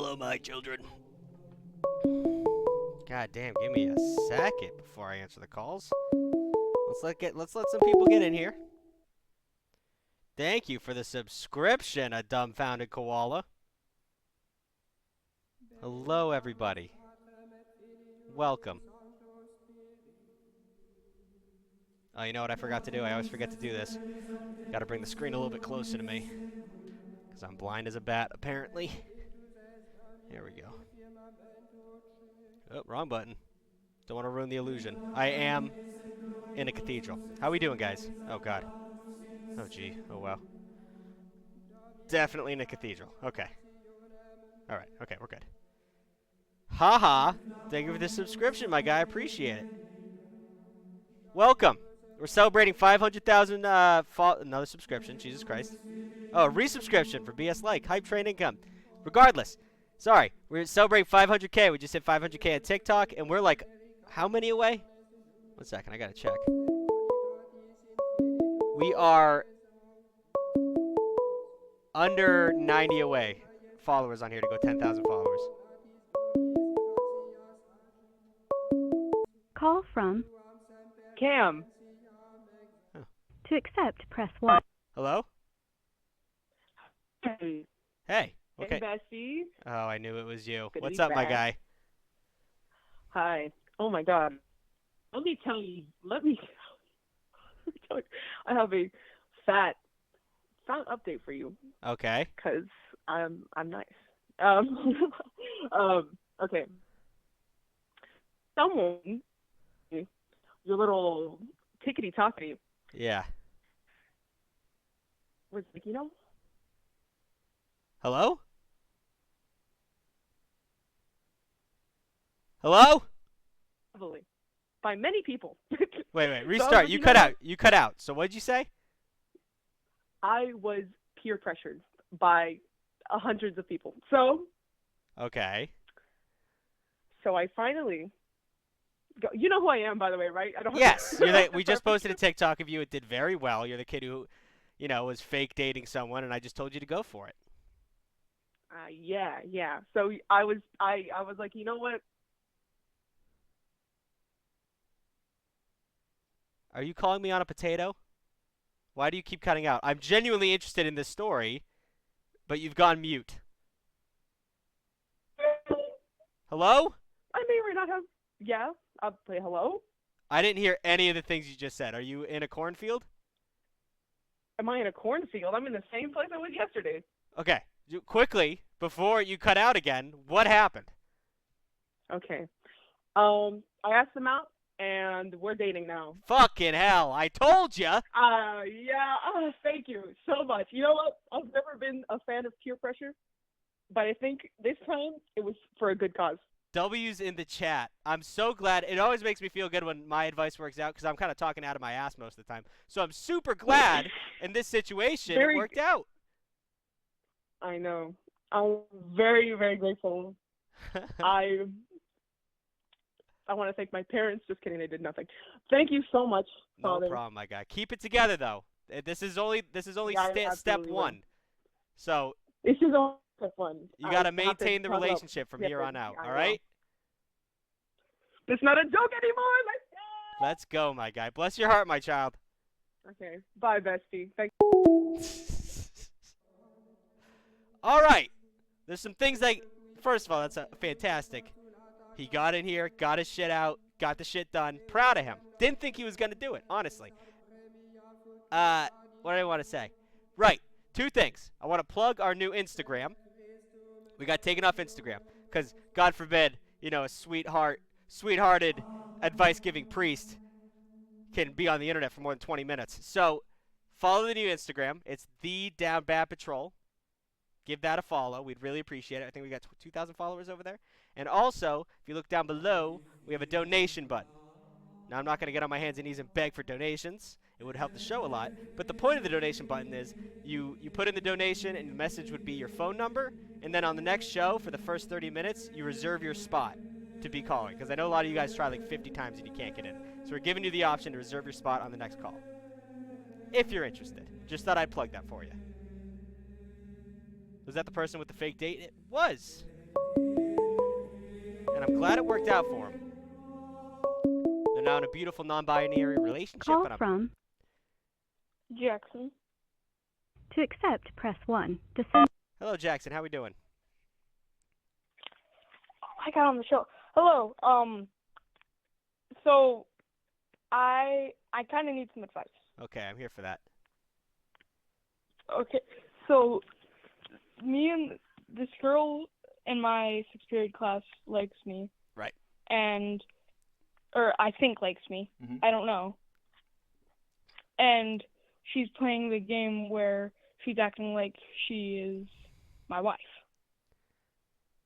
Hello, my children. God damn, give me a second before I answer the calls. Let's let some people get in here. Thank you for the subscription, a dumbfounded koala. Hello, everybody. Welcome. Oh, you know what I forgot to do? I always forget to do this. Gotta bring the screen a little bit closer to me. Because I'm blind as a bat, apparently. Here we go. Oh, wrong button. Don't want to ruin the illusion. I am in a cathedral. How we doing, guys? Oh, God. Oh, gee. Oh, wow. Definitely in a cathedral. Okay. All right. Okay, we're good. Haha. Thank you for the subscription, my guy. Appreciate it. Welcome. We're celebrating 500,000 another subscription. Jesus Christ. Oh, a resubscription for BS Like. Hype Train Income. Regardless. Sorry. We're celebrating 500K. We just hit 500K on TikTok, and we're like, how many away? 1 second. I got to check. We are under 90 away. Followers on here to go 10,000 followers. Call from Cam. Oh. To accept, press 1. Hello? Hey. Hey. Okay. Hey, bestie. Oh, I knew it was you. Good to What's be up, my back. guy? Hi. Oh my God. Let me tell you. I have a fat update for you. Okay. Cause I'm nice. Okay. Someone, your little tickety tockety, Yeah. was like, Hello? Hello? heavily by many people. Wait. Restart. You cut out. You cut out. So what'd you say? I was peer pressured by hundreds of people. So Okay. I finally you know who I am, by the way, right? I don't Yes. We just posted a TikTok of you. It did very well. You're the kid who, was fake dating someone, and I just told you to go for it. Yeah. So I was like, you know what? Are you calling me on a potato? Why do you keep cutting out? I'm genuinely interested in this story, but you've gone mute. Hello? I may or may not have. Yeah, I'll play hello. I didn't hear any of the things you just said. Are you in a cornfield? Am I in a cornfield? I'm in the same place I was yesterday. Okay. Quickly, before you cut out again, what happened? Okay. I asked them out, and we're dating now. Fucking hell. I told ya. Yeah. Thank you so much. You know what? I've never been a fan of peer pressure, but I think this time it was for a good cause. W's in the chat. I'm so glad. It always makes me feel good when my advice works out because I'm kind of talking out of my ass most of the time. So I'm super glad in this situation it worked out. I know. I'm very, very grateful. I want to thank my parents. Just kidding, they did nothing. Thank you so much, Father. No problem, my guy. Keep it together, though. This is only step one. So this is only step one. You got to maintain the relationship from here on out. All right? It's not a joke anymore. Let's go, my guy. Bless your heart, my child. Okay. Bye, bestie. Thank All right. There's some things like, first of all, that's fantastic. He got in here, got his shit out, got the shit done. Proud of him. Didn't think he was going to do it, honestly. What do I want to say? Right. 2 things. I want to plug our new Instagram. We got taken off Instagram because, God forbid, a sweethearted, advice-giving priest can be on the internet for more than 20 minutes. So follow the new Instagram. It's the Down Bad Patrol. Give that a follow. We'd really appreciate it. I think we got 2,000 followers over there. And also, if you look down below, we have a donation button. Now, I'm not going to get on my hands and knees and beg for donations. It would help the show a lot. But the point of the donation button is you put in the donation, and the message would be your phone number. And then on the next show, for the first 30 minutes, you reserve your spot to be calling. Because I know a lot of you guys try like 50 times and you can't get in. So we're giving you the option to reserve your spot on the next call. If you're interested. Just thought I'd plug that for you. Was that the person with the fake date? It was. And I'm glad it worked out for him. They're now in a beautiful non-binary relationship. Call And I'm from. Jackson. To accept, press 1. To send. Hello, Jackson. How we doing? I got on the show. Hello. So I kind of need some advice. Okay, I'm here for that. Okay. So me and this girl in my 6th period class likes me. Right. Or I think likes me. Mm-hmm. I don't know. And she's playing the game where she's acting like she is my wife.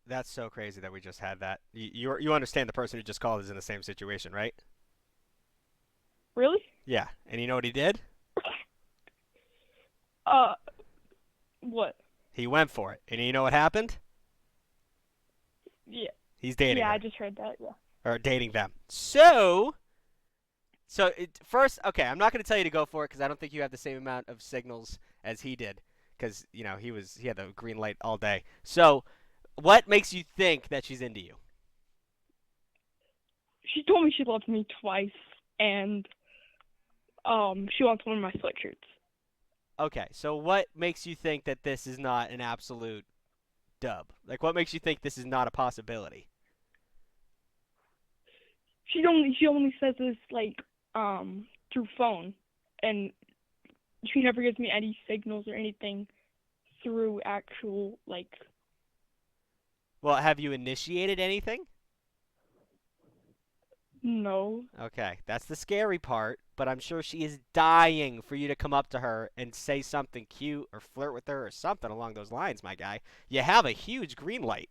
That's so crazy that we just had that. You understand the person who just called is in the same situation, right? Really? Yeah. And you know what he did? What? He went for it. And you know what happened? Yeah. He's dating Yeah, her. I just heard that, yeah. Or dating them. So first, okay, I'm not going to tell you to go for it because I don't think you have the same amount of signals as he did because, he had the green light all day. So what makes you think that she's into you? She told me she loved me twice, and she wants one of my sweatshirts. Okay, so what makes you think that this is not an absolute dub? Like, what makes you think this is not a possibility? She only says this through phone, and she never gives me any signals or anything through actual Well, have you initiated anything? No. Okay, that's the scary part, but I'm sure she is dying for you to come up to her and say something cute or flirt with her or something along those lines, my guy. You have a huge green light.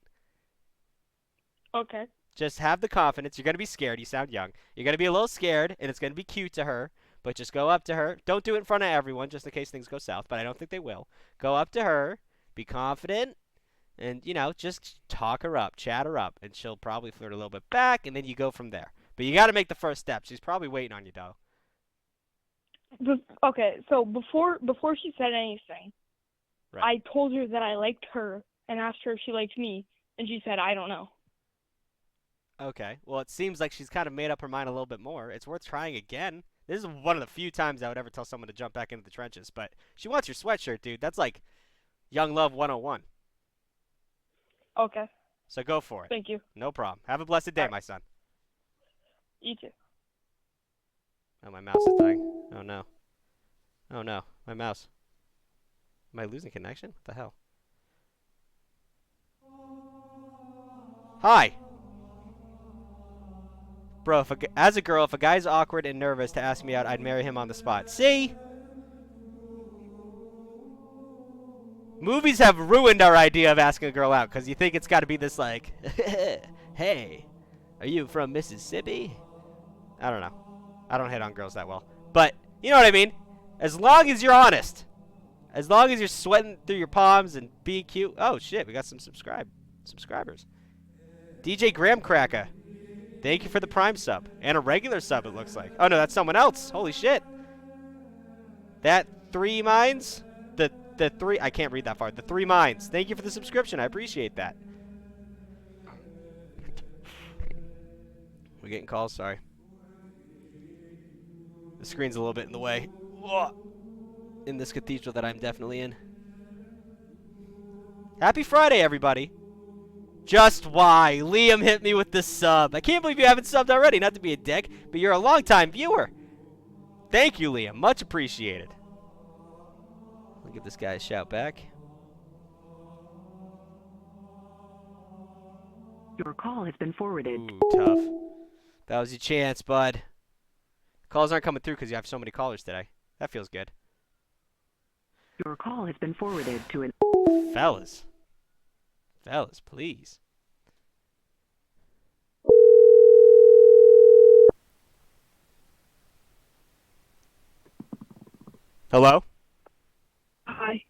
Okay. Just have the confidence. You're going to be scared. You sound young. You're going to be a little scared, and it's going to be cute to her, but just go up to her. Don't do it in front of everyone just in case things go south, but I don't think they will. Go up to her, be confident, and, just talk her up, chat her up, and she'll probably flirt a little bit back, and then you go from there. But you got to make the first step. She's probably waiting on you, though. Okay, so before she said anything, Right. I told her that I liked her and asked her if she liked me, and she said, I don't know. Okay. Well, it seems like she's kind of made up her mind a little bit more. It's worth trying again. This is one of the few times I would ever tell someone to jump back into the trenches, but she wants your sweatshirt, dude. That's like Young Love 101. Okay. So go for it. Thank you. No problem. Have a blessed day, All right. my son. You too. Oh, my mouse is dying. Oh, no. Oh, no. My mouse. Am I losing connection? What the hell? Hi. Bro, as a girl, if a guy's awkward and nervous to ask me out, I'd marry him on the spot. See? Movies have ruined our idea of asking a girl out because you think it's got to be this like, hey, are you from Mississippi? I don't know. I don't hit on girls that well. But you know what I mean? As long as you're honest. As long as you're sweating through your palms and being cute. Oh, shit. We got some subscribers. DJ Graham Cracker. Thank you for the Prime sub. And a regular sub, it looks like. Oh, no, that's someone else. Holy shit. That 3 mines? The 3... I can't read that far. The 3 mines. Thank you for the subscription. I appreciate that. We're getting calls. Sorry. The screen's a little bit in the way. In this cathedral that I'm definitely in. Happy Friday, everybody. Just why? Liam hit me with the sub. I can't believe you haven't subbed already. Not to be a dick, but you're a longtime viewer. Thank you, Liam. Much appreciated. I'll give this guy a shout back. Your call has been forwarded. Ooh, tough. That was your chance, bud. Calls aren't coming through because you have so many callers today. That feels good. Your call has been forwarded to an... Fellas. Fellas, please. Hello? Hi.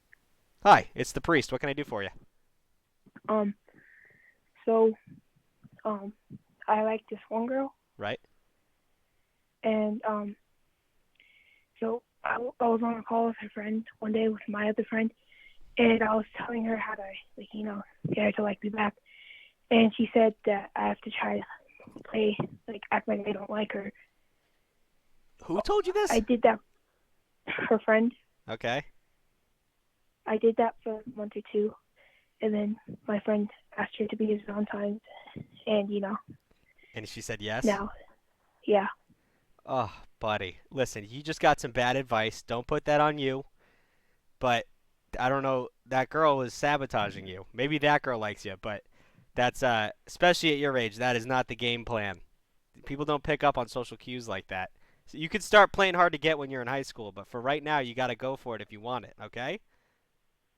Hi, it's the priest. What can I do for you? So, I like this one girl, Right? and, so I was on a call with her friend one day with my other friend, and I was telling her how to, get her to like me back, and she said that I have to try to play, like, act like I don't like her. Who told you this? I did that. Her friend. Okay. I did that for a month or two, and then my friend asked her to be his Valentine's, and, And she said yes? now, yeah. Oh, buddy. Listen, you just got some bad advice. Don't put that on you. But I don't know. That girl is sabotaging you. Maybe that girl likes you, but that's, especially at your age, that is not the game plan. People don't pick up on social cues like that. So you could start playing hard to get when you're in high school, but for right now, you got to go for it if you want it, okay?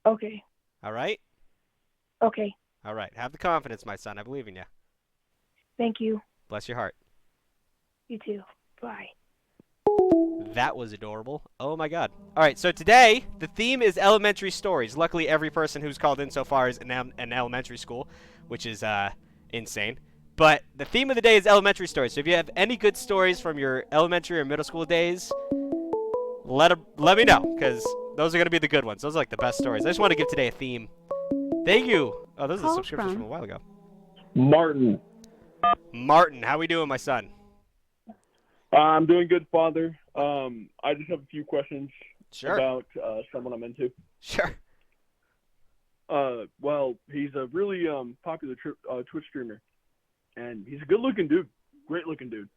Okay. All right? Okay. All right. Have the confidence, my son. I believe in you. Thank you. Bless your heart. You too. Bye. That was adorable. Oh, my God. All right, so today, the theme is elementary stories. Luckily, every person who's called in so far is in an elementary school, which is insane. But the theme of the day is elementary stories. So if you have any good stories from your elementary or middle school days, let me know, because those are going to be the good ones. Those are like the best stories. I just want to give today a theme. Thank you. Oh, those are the subscriptions from a while ago. Martin. Martin, how we doing, my son? I'm doing good, Father. I just have a few questions Sure. about someone I'm into. Sure. Well, he's a really popular Twitch streamer, and he's a good-looking dude, great-looking dude.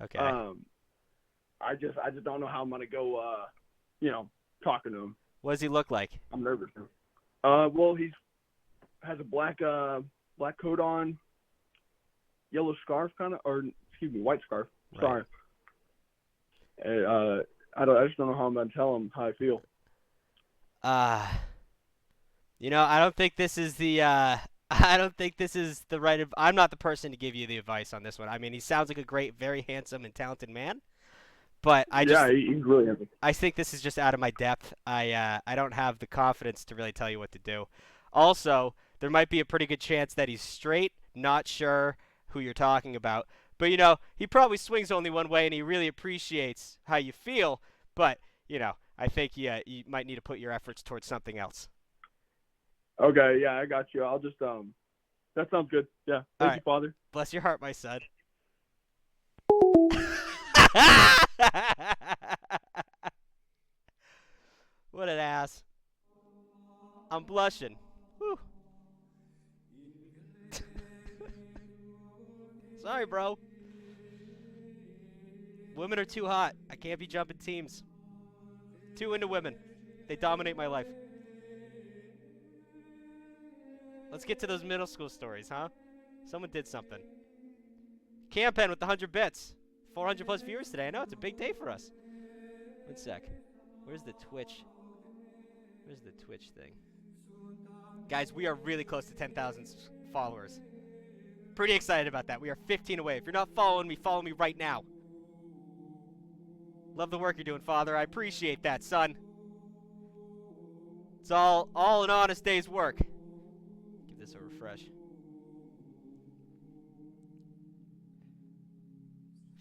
Okay. I just don't know how I'm gonna go, talking to him. What does he look like? I'm nervous. Well, he has a black coat on, yellow scarf white scarf. Right. Sorry. I just don't know how I'm gonna tell him how I feel. I don't think this is the right. I'm not the person to give you the advice on this one. I mean, he sounds like a great, very handsome and talented man, but he's really handsome. I think this is just out of my depth. I don't have the confidence to really tell you what to do. Also, there might be a pretty good chance that he's straight. Not sure who you're talking about. But, he probably swings only one way, and he really appreciates how you feel. But, I think you might need to put your efforts towards something else. Okay, yeah, I got you. I'll just, that sounds good. Yeah, thank you, Father. Bless your heart, my son. What an ass. I'm blushing. Whew. Sorry, bro. Women are too hot. I can't be jumping teams. Too into women. They dominate my life. Let's get to those middle school stories, huh? Someone did something. Campen with the 100 bits. 400 plus viewers today. I know, it's a big day for us. One sec. Where's the Twitch? Where's the Twitch thing? Guys, we are really close to 10,000 followers. Pretty excited about that. We are 15 away. If you're not following me, follow me right now. Love the work you're doing, Father. I appreciate that, son. It's all an honest day's work. Give this a refresh.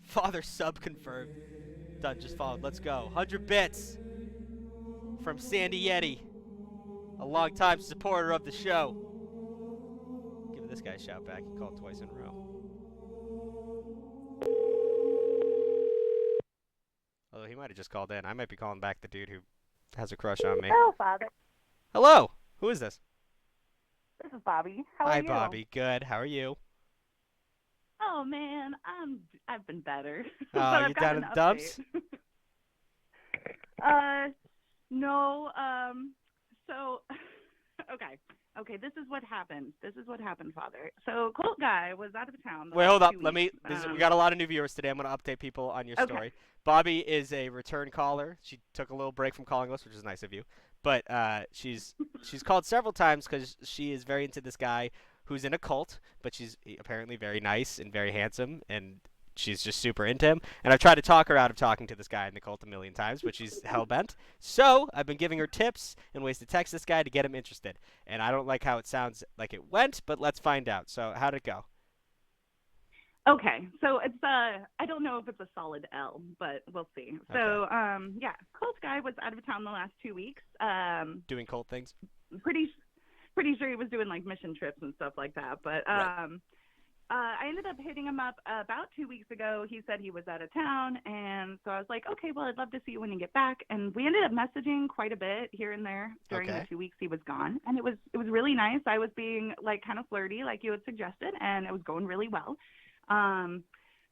Father sub confirmed. Done, just followed. Let's go. 100 bits from Sandy Yeti, a longtime supporter of the show. Give this guy a shout back. He called twice in a row. Although he might have just called in. I might be calling back the dude who has a crush on me. Hello, Father. Hello. Who is this? This is Bobby. How are Hi, you? Bobby. Good. How are you? Oh man, I've been better. Oh, you down in the dumps? No. So, okay. This is what happened. Father. So, Colt guy was out of town. Wait, hold up. Let me. We got a lot of new viewers today. I'm gonna update people on your story. Bobby is a return caller. She took a little break from calling us, which is nice of you. But she's called several times because she is very into this guy who's in a cult, but she's apparently very nice and very handsome, and she's just super into him. And I've tried to talk her out of talking to this guy in the cult a million times, but she's hell-bent. So I've been giving her tips and ways to text this guy to get him interested. And I don't like how it sounds like it went, but let's find out. So how'd it go? Okay, so it's I don't know if it's a solid L, but we'll see. Okay. So Colt guy was out of town the last 2 weeks. Doing cult things? pretty sure he was doing like mission trips and stuff like that. But Right. I ended up hitting him up about 2 weeks ago. He said he was out of town, and so I was like, okay, well, I'd love to see you when you get back. And we ended up messaging quite a bit here and there during Okay. the 2 weeks he was gone, and it was really nice. I was being like kind of flirty, like you had suggested, and it was going really well.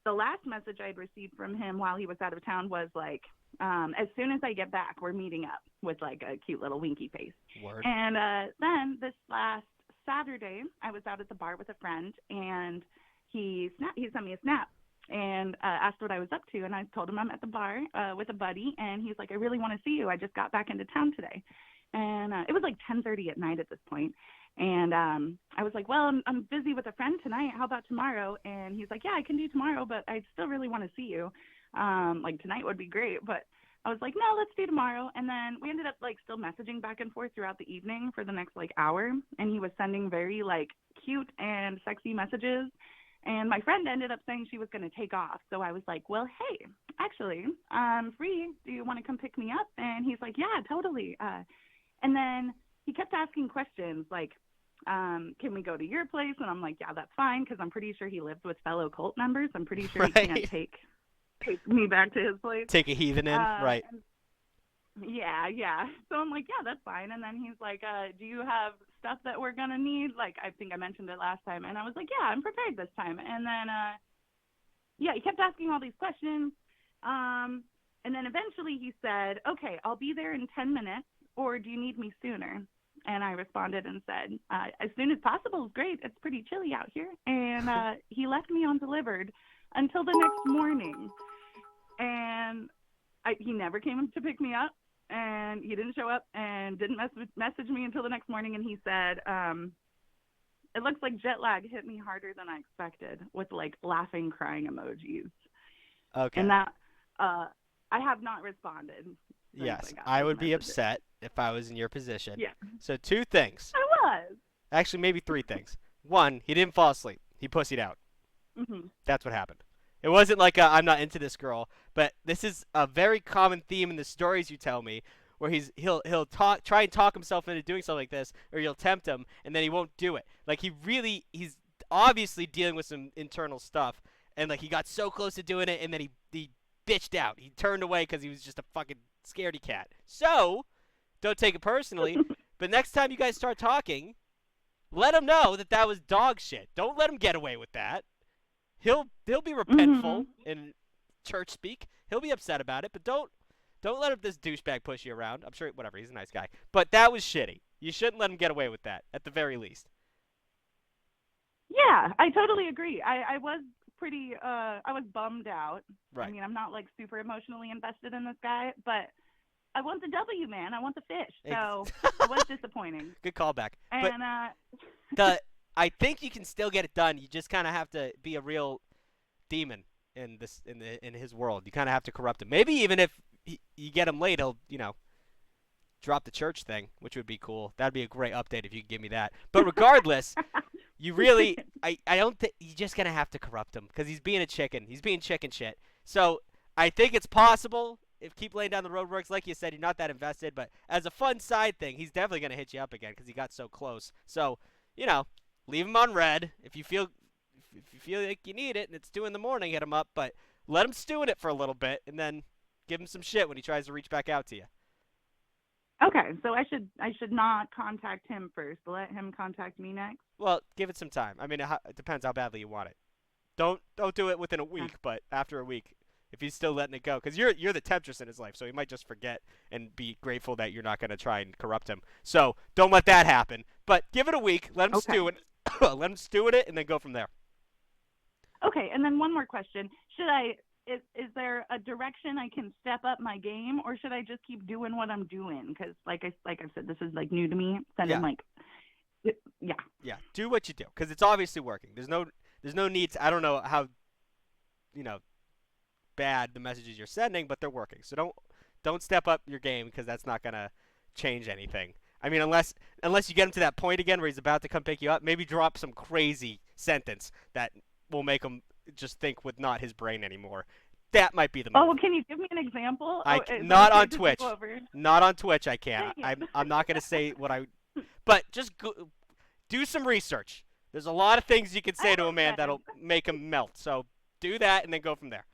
The last message I'd received from him while he was out of town was like, as soon as I get back, we're meeting up, with like a cute little winky face. Word. And then this last Saturday, I was out at the bar with a friend, and he sent me a snap and asked what I was up to, and I told him I'm at the bar with a buddy, and he's like, I really want to see you. I just got back into town today. And it was like 10:30 at night at this point. And I was like, well, I'm busy with a friend tonight. How about tomorrow? And he's like, yeah, I can do tomorrow, but I still really want to see you. Like tonight would be great, but I was like, no, let's do tomorrow. And then we ended up like still messaging back and forth throughout the evening for the next like hour. And he was sending very like cute and sexy messages. And my friend ended up saying she was going to take off. So I was like, well, hey, actually, I'm free. Do you want to come pick me up? And he's like, yeah, totally. And then he kept asking questions like, can we go to your place? And I'm like, yeah, that's fine. Cause I'm pretty sure he lives with fellow cult members. I'm pretty sure he can't take me back to his place. Take a heathen in, right? Yeah. So I'm like, yeah, that's fine. And then he's like, do you have stuff that we're gonna need? Like, I think I mentioned it last time. And I was like, yeah, I'm prepared this time. And then, he kept asking all these questions. And then eventually he said, okay, I'll be there in 10 minutes, or do you need me sooner? And I responded and said, as soon as possible is great. It's pretty chilly out here. And he left me undelivered until the next morning. And he never came to pick me up, and he didn't show up and didn't message me until the next morning. And he said, it looks like jet lag hit me harder than I expected, with like laughing, crying emojis. Okay. And that I have not responded. Yes, I would be upset if I was in your position. Yeah. So 2 things. I was. Actually, maybe 3 things. 1, he didn't fall asleep. He pussied out. Mm-hmm. That's what happened. It wasn't like I'm not into this girl, but this is a very common theme in the stories you tell me, where he'll try and talk himself into doing something like this, or you'll tempt him, and then he won't do it. Like he's obviously dealing with some internal stuff, and like he got so close to doing it, and then he bitched out. He turned away because he was just a fucking scaredy cat. So don't take it personally, but next time you guys start talking, let him know that was dog shit. Don't let him get away with that. He'll be repentful in church speak. He'll be upset about it, but don't let this douchebag push you around. I'm sure, whatever, he's a nice guy. But that was shitty. You shouldn't let him get away with that, at the very least. Yeah, I totally agree. I was pretty, I was bummed out. Right. I mean, I'm not like super emotionally invested in this guy, but I want the W, man. I want the fish. So it was disappointing. Good callback. And I think you can still get it done. You just kind of have to be a real demon in his world. You kind of have to corrupt him. Maybe even if you get him late, he'll drop the church thing, which would be cool. That'd be a great update if you could give me that. But regardless, you really I don't think you're just gonna have to corrupt him because he's being a chicken. He's being chicken shit. So I think it's possible. If keep laying down the roadworks, like you said, you're not that invested. But as a fun side thing, he's definitely gonna hit you up again because he got so close. So leave him on red. If you feel like you need it and it's 2 in the morning, hit him up. But let him stew in it for a little bit and then give him some shit when he tries to reach back out to you. okay, so I should not contact him first. Let him contact me next. Well, give it some time. I mean, it depends how badly you want it. Don't do it within a week, but after a week, if he's still letting it go, because you're the temptress in his life, so he might just forget and be grateful that you're not going to try and corrupt him. So don't let that happen. But give it a week. Let him stew it. Let him stew in it, and then go from there. Okay, and then one more question: is there a direction I can step up my game, or should I just keep doing what I'm doing? Because like I said, this is like new to me. Yeah. Do what you do, because it's obviously working. There's no need to. I don't know how, bad the messages you're sending, but they're working. So don't step up your game because that's not gonna change anything. I mean, unless you get him to that point again where he's about to come pick you up, maybe drop some crazy sentence that will make him just think with not his brain anymore. That might be the move. Oh, can you give me an example? Not on Twitch. Not on Twitch. I can't. I'm not gonna say what I. But just do some research. There's a lot of things you can say to a man Okay. that'll make him melt. So do that and then go from there.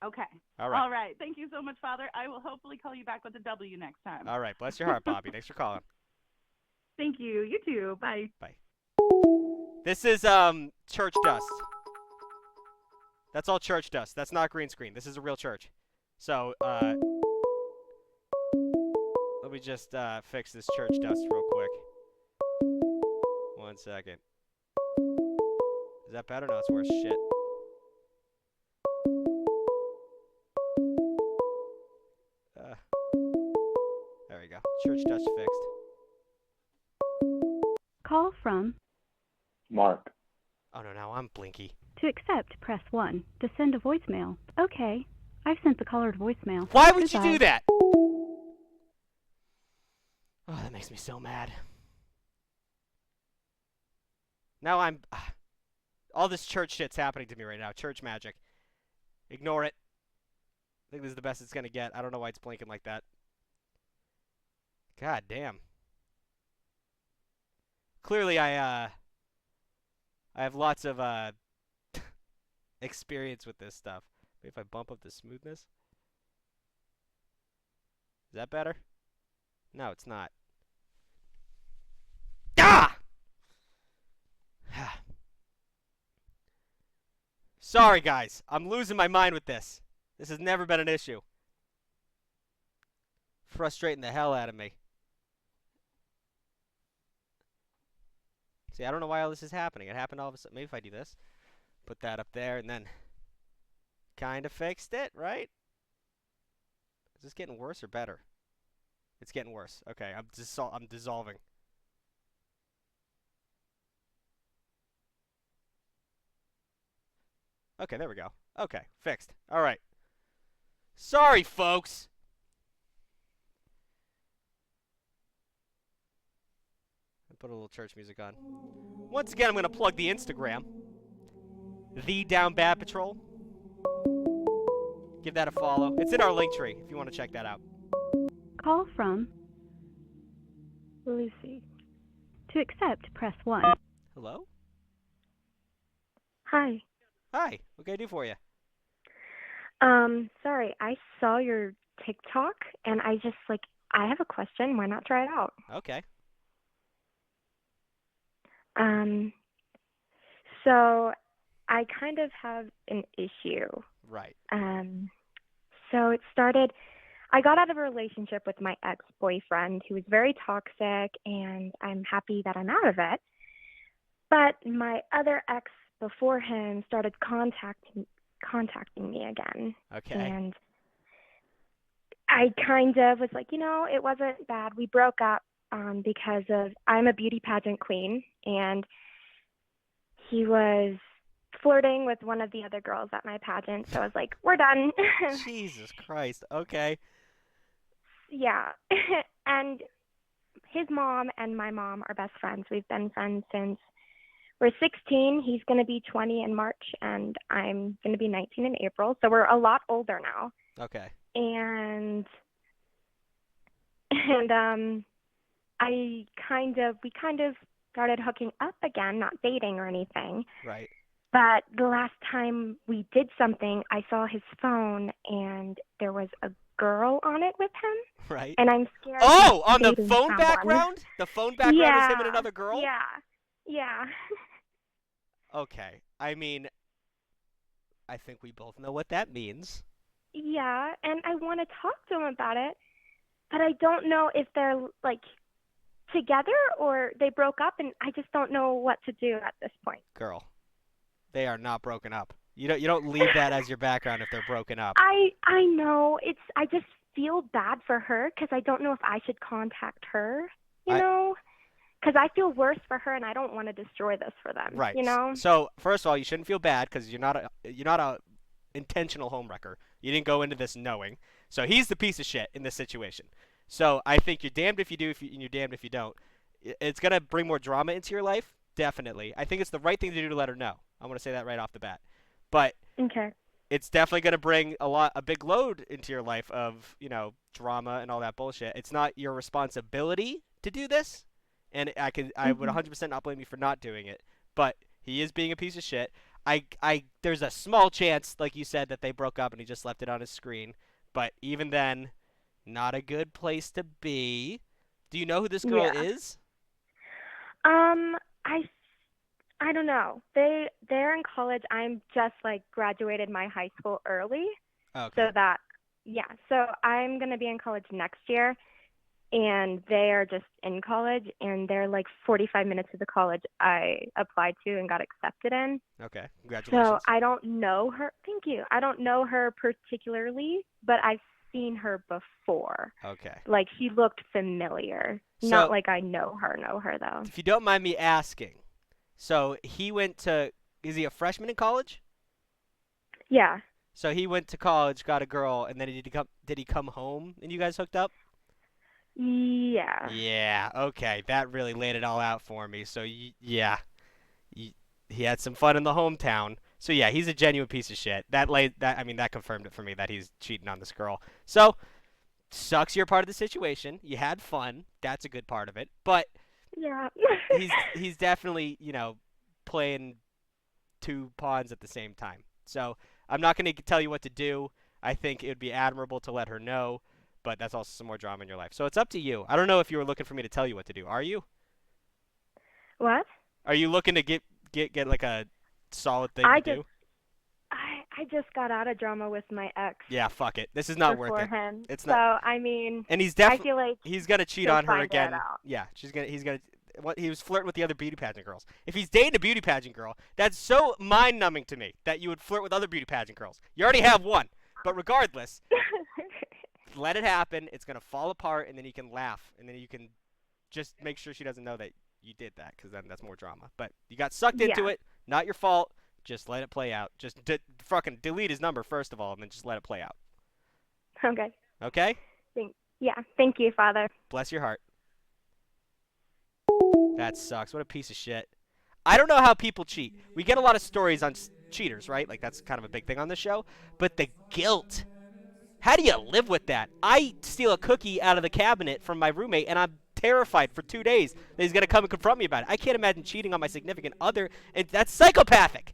Okay. All right. All right. Thank you so much, Father. I will hopefully call you back with a W next time. All right. Bless your heart, Bobby. Thanks for calling. Thank you. You too. Bye. Bye. This is church dust. That's all church dust. That's not green screen. This is a real church. So let me just fix this church dust real quick. 1 second. Is that better? No, it's worse. Shit. There we go. Church dust fixed. Call from. Mark. Oh no, now I'm blinky. To accept, press 1. To send a voicemail. Okay. I've sent the caller to voicemail. Why would you Goodbye. do that? Oh, that makes me so mad. Now I'm... all this church shit's happening to me right now. Church magic. Ignore it. I think this is the best it's going to get. I don't know why it's blinking like that. God damn. Clearly I have lots of experience with this stuff. Maybe if I bump up the smoothness. Is that better? No, it's not. Ah! Sorry, guys. I'm losing my mind with this. This has never been an issue. Frustrating the hell out of me. See, I don't know why all this is happening. It happened all of a sudden. Maybe if I do this, put that up there, and then kind of fixed it, right? Is this getting worse or better? It's getting worse. Okay, I'm dissolving. Okay, there we go. Okay, fixed. All right. Sorry, folks. I'll put a little church music on. Once again, I'm going to plug the Instagram. The Down Bad Patrol. Give that a follow. It's in our link tree if you want to check that out. Call from. Lucy. To accept, press 1. Hello? Hi. Hi. What can I do for you? Sorry, I saw your TikTok and I have a question. Why not try it out? Okay. So I kind of have an issue. Right. So it started, I got out of a relationship with my ex-boyfriend who was very toxic, and I'm happy that I'm out of it. But my other ex before him started contacting me again. Okay. And I kind of was like, it wasn't bad. We broke up because of, I'm a beauty pageant queen, and he was flirting with one of the other girls at my pageant. So I was like, we're done. Jesus Christ. Okay. Yeah. And his mom and my mom are best friends. We've been friends since we're 16. He's going to be 20 in March, and I'm going to be 19 in April. So we're a lot older now. Okay. And we kind of started hooking up again, not dating or anything. Right. But the last time we did something, I saw his phone, and there was a girl on it with him. Right. And I'm scared. Oh, on the dating phone someone. background? The phone background is him and another girl? Yeah. Yeah. Okay. I mean, I think we both know what that means. Yeah, and I want to talk to him about it, but I don't know if they're, together or they broke up, and I just don't know what to do at this point. Girl, they are not broken up. You don't leave that as your background if they're broken up. I know. I just feel bad for her because I don't know if I should contact her, because I feel worse for her, and I don't want to destroy this for them, Right. . So, first of all, you shouldn't feel bad because you're not a intentional homewrecker. You didn't go into this knowing. So he's the piece of shit in this situation. So I think you're damned if you do, and you're damned if you don't. It's going to bring more drama into your life, definitely. I think it's the right thing to do to let her know. I want to say that right off the bat. But Okay. it's definitely going to bring a big load into your life of, drama and all that bullshit. It's not your responsibility to do this, and I would 100% not blame you for not doing it. But he is being a piece of shit. There's a small chance, like you said, that they broke up and he just left it on his screen. But even then, not a good place to be. Do you know who this girl Yeah. is? I don't know. They're in college. I'm just like graduated my high school early. Okay. So I'm gonna be in college next year, and they are just in college, and they're like 45 minutes to the college I applied to and got accepted in. Okay. Congratulations. So I don't know her. Thank you. I don't know her particularly, but I've seen her before. Okay. Like she looked familiar. So- Not like I know her though. If you don't mind me asking, so he went to, is he a freshman in college? Yeah. So he went to college, got a girl, and then did he come home and you guys hooked up? Yeah. Yeah, okay. That really laid it all out for me. So, yeah. He had some fun in the hometown. So, yeah, he's a genuine piece of shit. That confirmed it for me that he's cheating on this girl. So, sucks you're part of the situation. You had fun. That's a good part of it. But Yeah. he's definitely, playing two pawns at the same time. So, I'm not going to tell you what to do. I think it would be admirable to let her know, but that's also some more drama in your life. So it's up to you. I don't know if you were looking for me to tell you what to do. Are you? What? Are you looking to get like a solid thing to do? I just got out of drama with my ex. Yeah, fuck it. This is not worth it. Beforehand. It's so, not. I mean, And he's I feel like he's gonna cheat he'll on her find again. it out. Yeah, he's gonna. What, he was flirting with the other beauty pageant girls. If he's dating a beauty pageant girl, that's so mind-numbing to me that you would flirt with other beauty pageant girls. You already have one. But regardless, let it happen. It's going to fall apart, and then you can laugh. And then you can just make sure she doesn't know that you did that, because then that's more drama. But you got sucked into it. Not your fault. Just let it play out. Just fucking delete his number, first of all, and then just let it play out. Okay. Okay? Thank you, Father. Bless your heart. That sucks. What a piece of shit. I don't know how people cheat. We get a lot of stories on cheaters, right? Like, that's kind of a big thing on the show. But the guilt. How do you live with that? I steal a cookie out of the cabinet from my roommate, and I'm terrified for 2 days that he's going to come and confront me about it. I can't imagine cheating on my significant other, and that's psychopathic.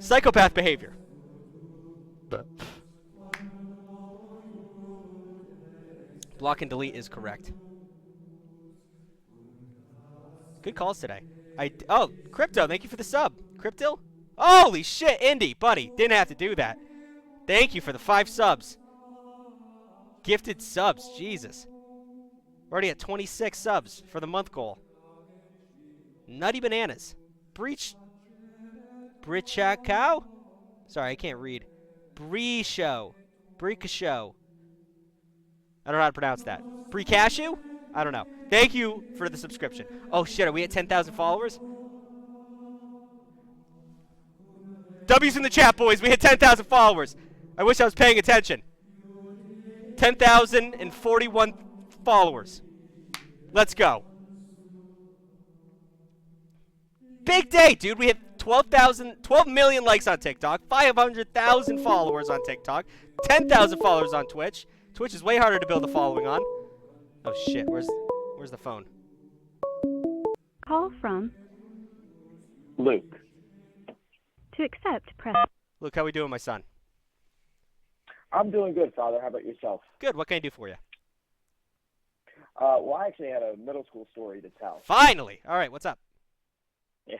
Psychopath behavior. Block and delete is correct. Good calls today. Crypto, thank you for the sub. Cryptil? Holy shit, Indy, buddy. Didn't have to do that. Thank you for the 5 subs. Gifted subs, Jesus. We're already at 26 subs for the month goal. Nutty bananas. Brichakau? Sorry, I can't read. Brisho. Bricashow. I don't know how to pronounce that. Bricashew? I don't know. Thank you for the subscription. Oh shit, are we at 10,000 followers? W's in the chat, boys. We hit 10,000 followers. I wish I was paying attention. 10,041 followers. Let's go. Big day, dude. We hit 12 million likes on TikTok, 500,000 followers on TikTok, 10,000 followers on Twitch. Twitch is way harder to build a following on. Oh shit, where's the phone? Call from Luke. to accept, press. Luke, how we doing, my son? I'm doing good, Father. How about yourself? Good. What can I do for you? Well, I actually had a middle school story to tell. Finally. All right, what's up? Yeah.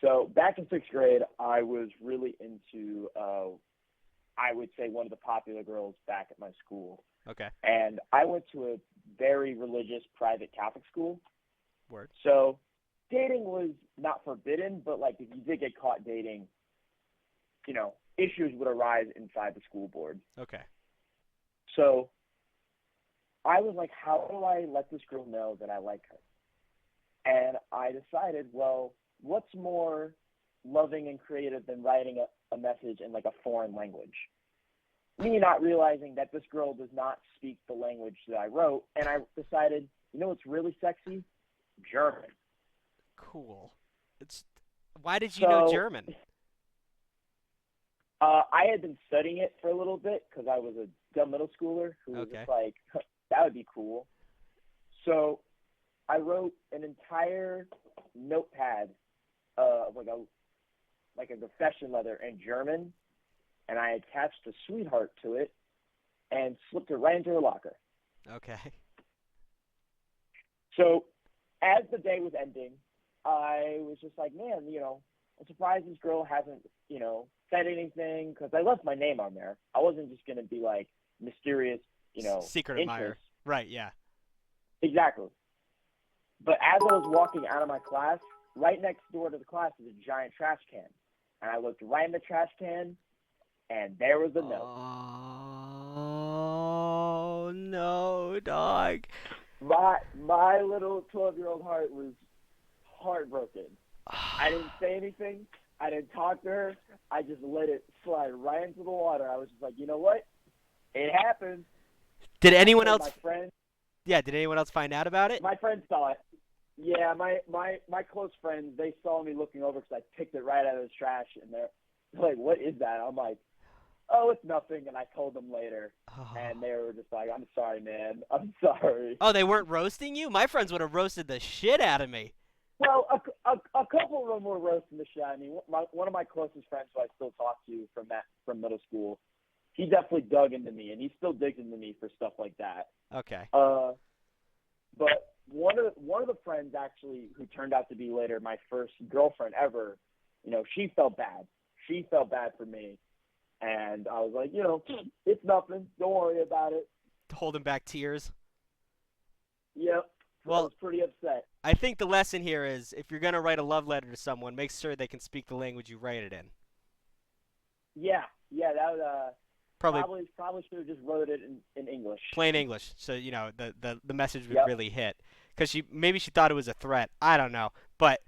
So back in 6th grade, I was really into, I would say, one of the popular girls back at my school. Okay. And I went to a very religious private Catholic school. Word. So dating was not forbidden, but, like, if you did get caught dating, you know, issues would arise inside the school board. Okay. So I was like, how do I let this girl know that I like her? And I decided, well, what's more loving and creative than writing a message in, like, a foreign language? Me not realizing that this girl does not speak the language that I wrote, and I decided, you know what's really sexy? German. Cool. Why did you know German? I had been studying it for a little bit because I was a dumb middle schooler who was just like, that would be cool. So I wrote an entire notepad of like a confession letter in German, and I attached a sweetheart to it and slipped it right into her locker. Okay. So as the day was ending, I was just like, man, I'm surprised this girl hasn't, said anything, because I left my name on there. I wasn't just going to be like mysterious, Secret interest. admirer. Right, yeah. Exactly. But as I was walking out of my class, right next door to the class is a giant trash can. And I looked right in the trash can, and there was a note. Oh, no, dog. My little 12-year-old heart was heartbroken. I didn't say anything. I didn't talk to her. I just let it slide right into the water. I was just like, you know what? It happened. Did anyone So else? My friend. Yeah. Did anyone else find out about it? My friend saw it. Yeah, my close friends, they saw me looking over because I picked it right out of the trash, and they're like, "What is that?" I'm like, "Oh, it's nothing." And I told them later, and they were just like, "I'm sorry, man. I'm sorry." Oh, they weren't roasting you? My friends would have roasted the shit out of me. Well, a couple of them were roasting the shit out of me. One of my closest friends, who I still talk to from middle school, he definitely dug into me, and he still digs into me for stuff like that. Okay. But one of the friends actually, who turned out to be later my first girlfriend ever, she felt bad. She felt bad for me, and I was like, it's nothing. Don't worry about it. Holding back tears. Yep. Well, I was pretty upset. I think the lesson here is, if you're gonna write a love letter to someone, make sure they can speak the language you write it in. Yeah, that Probably should have just wrote it in English. plain English, so the message would Yep. really hit. Because maybe she thought it was a threat. I don't know, but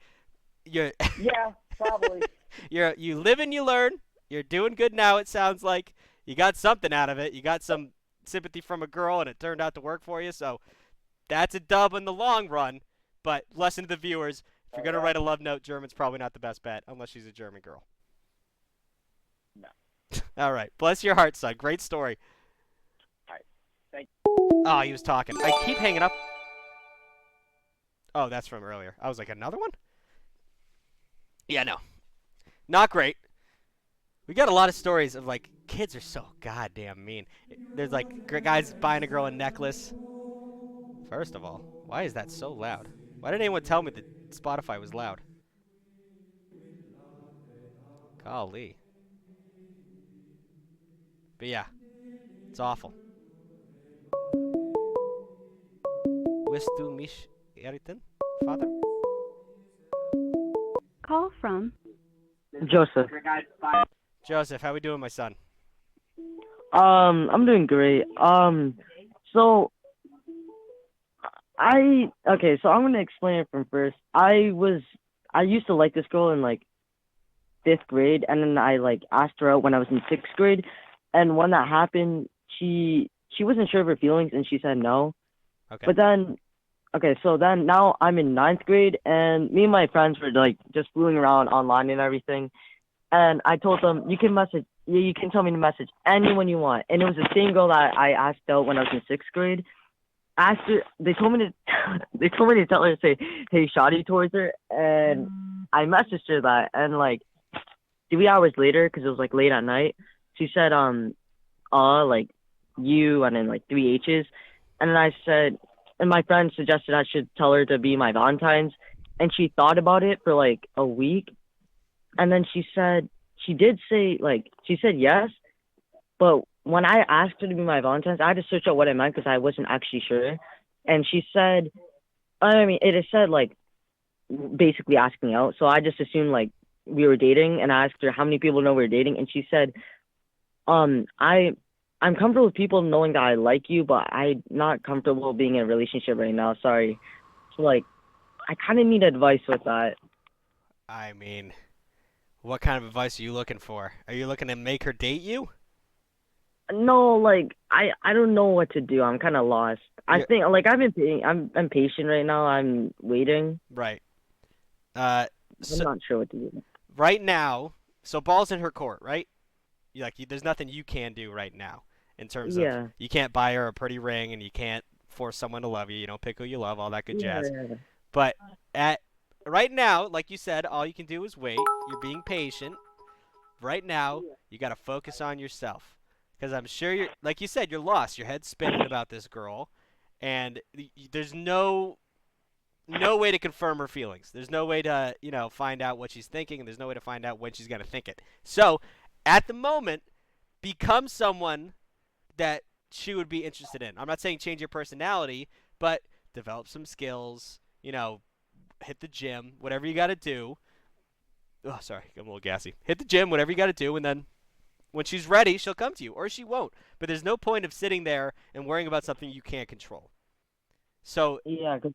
you're Yeah, probably. you live and you learn. You're doing good now. It sounds like you got something out of it. You got some sympathy from a girl, and it turned out to work for you. So that's a dub in the long run. But lesson to the viewers: if you're gonna write a love note, German's probably not the best bet, unless she's a German girl. No. All right. Bless your heart, son. Great story. All right. Thank you. Oh, he was talking. I keep hanging up. Oh, that's from earlier. I was like, another one? Yeah, no. Not great. We got a lot of stories of, like, kids are so goddamn mean. There's, like, guys buying a girl a necklace. First of all, why is that so loud? Why didn't anyone tell me that Spotify was loud? Golly. But yeah, it's awful. Willst du mich errichten, Father? Call from Joseph. Joseph, how we doing, my son? I'm doing great. So so I'm gonna explain it from first. I used to like this girl in like 5th grade, and then I like asked her out when I was in 6th grade, and when that happened, she wasn't sure of her feelings, and she said no. Okay. But then, so then now I'm in 9th grade, and me and my friends were like just fooling around online and everything. And I told them, you can tell me to message anyone you want. And it was the same girl that I asked out when I was in 6th grade. They told me to tell her to say, hey, shoddy towards her. And I messaged her that. And like 3 hours later, because it was like late at night, she said, like you, and then like 3 H's. And then I said, and my friend suggested I should tell her to be my Valentine's. And she thought about it for like a week. And then she said yes, but when I asked her to be my Valentine's, I had to search out what it meant because I wasn't actually sure. And she said, it had said like basically asking out. So I just assumed like we were dating, and I asked her how many people know we were dating, and she said, I'm comfortable with people knowing that I like you, but I'm not comfortable being in a relationship right now. Sorry. So like, I kind of need advice with that. I mean, what kind of advice are you looking for? Are you looking to make her date you? No, like I don't know what to do. I'm kind of lost. I think like I'm patient right now. I'm waiting. Right. I'm not sure what to do. Right now, so ball's in her court, right? There's nothing you can do right now in terms of you can't buy her a pretty ring, and you can't force someone to love you. You don't pick who you love, all that good jazz. Yeah. But right now, like you said, all you can do is wait. You're being patient. Right now, you got to focus on yourself. Because I'm sure you're, like you said, you're lost. Your head's spinning about this girl. And there's no way to confirm her feelings. There's no way to, find out what she's thinking. And there's no way to find out when she's going to think it. So, at the moment, become someone that she would be interested in. I'm not saying change your personality, but develop some skills, hit the gym, whatever you got to do. Oh, sorry, I'm a little gassy. Hit the gym, whatever you got to do, and then when she's ready, she'll come to you, or she won't. But there's no point of sitting there and worrying about something you can't control. So Yeah, 'cause,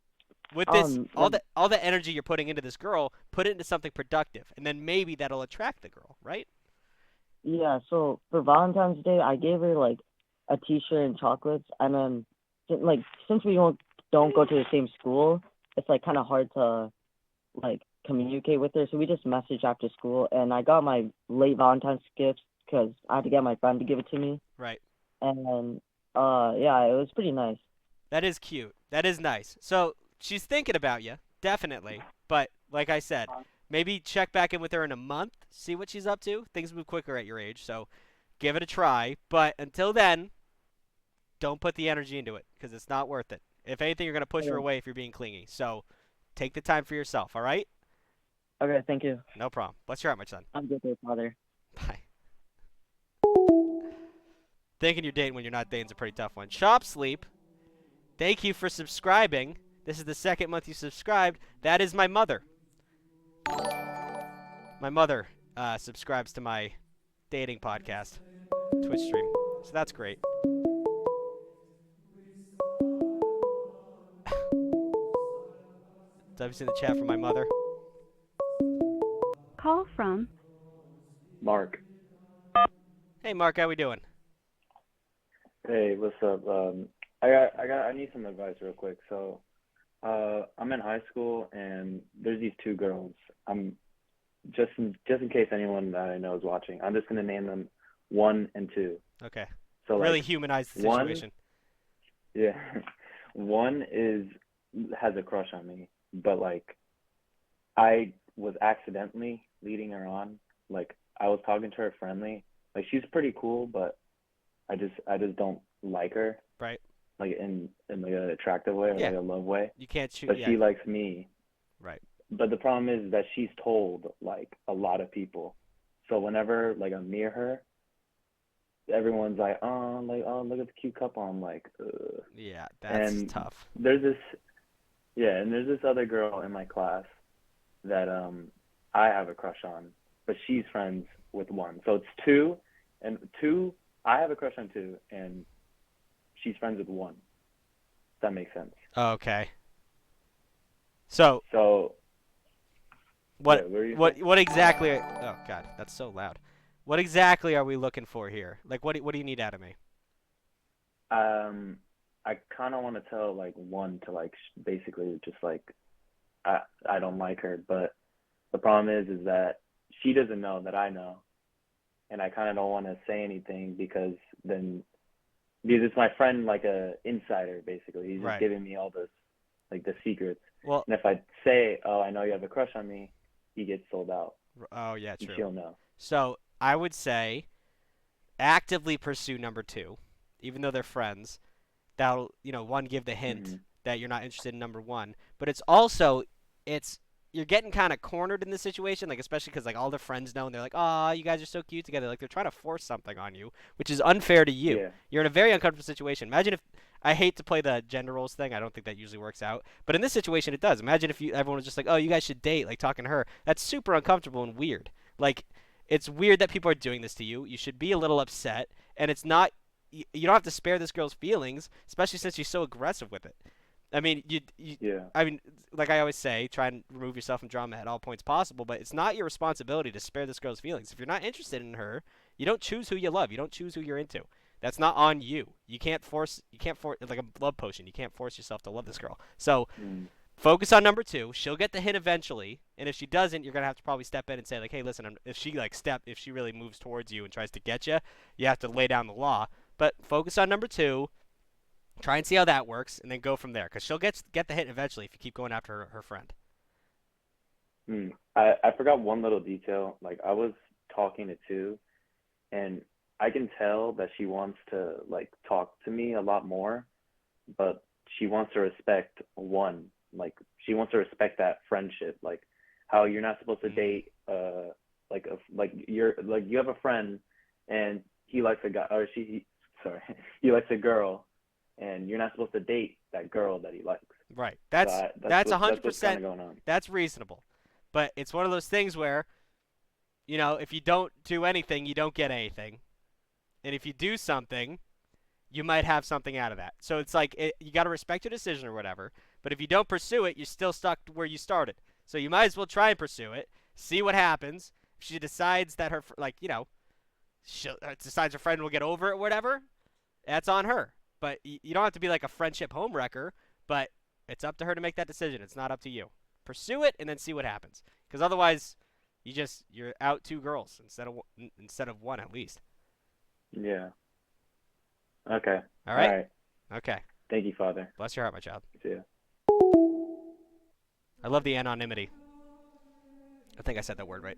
with this, all the energy you're putting into this girl, put it into something productive, and then maybe that'll attract the girl, right? yeah, so for Valentine's Day, I gave her like a T-shirt and chocolates, and then since we don't go to the same school, it's like kind of hard to like communicate with her. So we just message after school, and I got my late Valentine's gifts because I had to get my friend to give it to me. Right. And yeah, it was pretty nice. That is cute. That is nice. So she's thinking about you, definitely. But like I said, maybe check back in with her in a month, see what she's up to. Things move quicker at your age, so give it a try. But until then, don't put the energy into it because it's not worth it. If anything, you're going to push her away if you're being clingy. So take the time for yourself, all right? Okay, thank you. No problem. Bless your heart, my son. I'm good there, Father. Bye. Thinking you're dating when you're not dating is a pretty tough one. Shop Sleep, thank you for subscribing. This is the second month you subscribed. That is my mother. My mother subscribes to my dating podcast, Twitch stream. So that's great. Have you seen the chat from my mother? Call from Mark. Hey, Mark, how we doing? Hey, what's up? I need some advice real quick. So, I'm in high school and there's these two girls. I'm just in case anyone that I know is watching. I'm just gonna name them 1 and 2. Okay. So really humanize the situation. Yeah. One has a crush on me, but like I was accidentally leading her on. Like I was talking to her friendly. Like she's pretty cool, but I just don't like her. Right. Like in like an attractive way or like a love way. You can't shoot. But she likes me. Right. But the problem is that she's told like a lot of people. So whenever like I'm near her, everyone's like, oh, look at the cute couple. I'm like, ugh. Yeah, that's tough. There's this other girl in my class that I have a crush on, but she's friends with 1. So it's 2, and 2. I have a crush on 2, and she's friends with 1. If that makes sense. Okay. So what exactly? Oh God, that's so loud. What exactly are we looking for here? Like, what do you need out of me? I kind of want to tell like 1 to like basically just like I don't like her, but the problem is that she doesn't know that I know, and I kind of don't want to say anything because it's my friend, like a insider basically. He's just giving me all this like the secrets. Well, and if I say, oh, I know you have a crush on me, he gets sold out. Oh yeah, true. And she'll know. So I would say actively pursue number 2, even though they're friends. That'll, 1, give the hint that you're not interested in number 1. But it's also, you're getting kind of cornered in this situation, like especially because like all their friends know and they're like, oh, you guys are so cute together. Like they're trying to force something on you, which is unfair to you. Yeah. You're in a very uncomfortable situation. Imagine if, I hate to play the gender roles thing. I don't think that usually works out. But in this situation, it does. Imagine if everyone was just like, oh, you guys should date, like talking to her. That's super uncomfortable and weird. Like, it's weird that people are doing this to you. You should be a little upset. And it's not, you don't have to spare this girl's feelings, especially since she's so aggressive with it. I mean, I mean, like I always say, try and remove yourself from drama at all points possible, but it's not your responsibility to spare this girl's feelings. If you're not interested in her, you don't choose who you love. You don't choose who you're into. That's not on you. You can't force, like a love potion. You can't force yourself to love this girl. So focus on number 2. She'll get the hint eventually, and if she doesn't, you're gonna have to probably step in and say like, hey, listen, if she really moves towards you and tries to get you, you have to lay down the law. But focus on number 2. Try and see how that works, and then go from there. Because she'll get the hit eventually if you keep going after her friend. I forgot one little detail. Like I was talking to two, and I can tell that she wants to like talk to me a lot more, but she wants to respect one. Like she wants to respect that friendship. Like how you're not supposed to date you have a friend and he likes a guy or he likes a girl, and you're not supposed to date that girl that he likes. Right. That's 100%. What's kind of going on. That's reasonable. But it's one of those things where, if you don't do anything, you don't get anything. And if you do something, you might have something out of that. So it's like you got to respect your decision or whatever. But if you don't pursue it, you're still stuck where you started. So you might as well try and pursue it, see what happens. If she decides that she decides her friend will get over it or whatever, that's on her. But you don't have to be like a friendship homewrecker, but it's up to her to make that decision. It's not up to you. Pursue it and then see what happens. Because otherwise, you're out two girls instead of one at least. Yeah. Okay. All right? All right. Okay. Thank you, Father. Bless your heart, my child. See ya. I love the anonymity. I think I said that word right.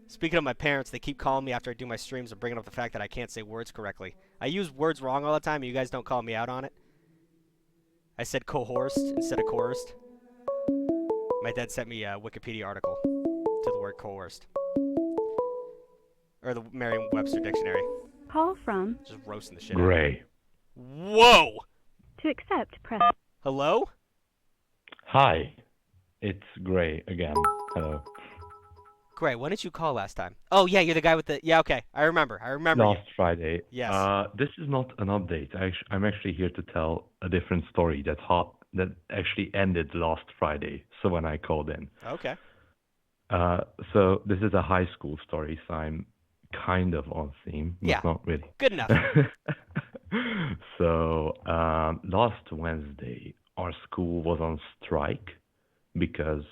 Speaking of my parents, they keep calling me after I do my streams and bringing up the fact that I can't say words correctly. I use words wrong all the time, and you guys don't call me out on it. I said coerced instead of coerced. My dad sent me a Wikipedia article to the word coerced. Or the Merriam-Webster dictionary. Call from Just roasting the shit out of Gray. Whoa! to accept, press. Hello? Hi, it's Gray again. Hello. Gray, when did you call last time? Oh, yeah, you're the guy with the... Yeah, okay. I remember Last you. Friday. Yes. This is not an update. I'm actually here to tell a different story that actually ended last Friday. So when I called in. Okay. So this is a high school story, so I'm kind of on theme, but Yeah. not really. Good enough. So last Wednesday, our school was on strike because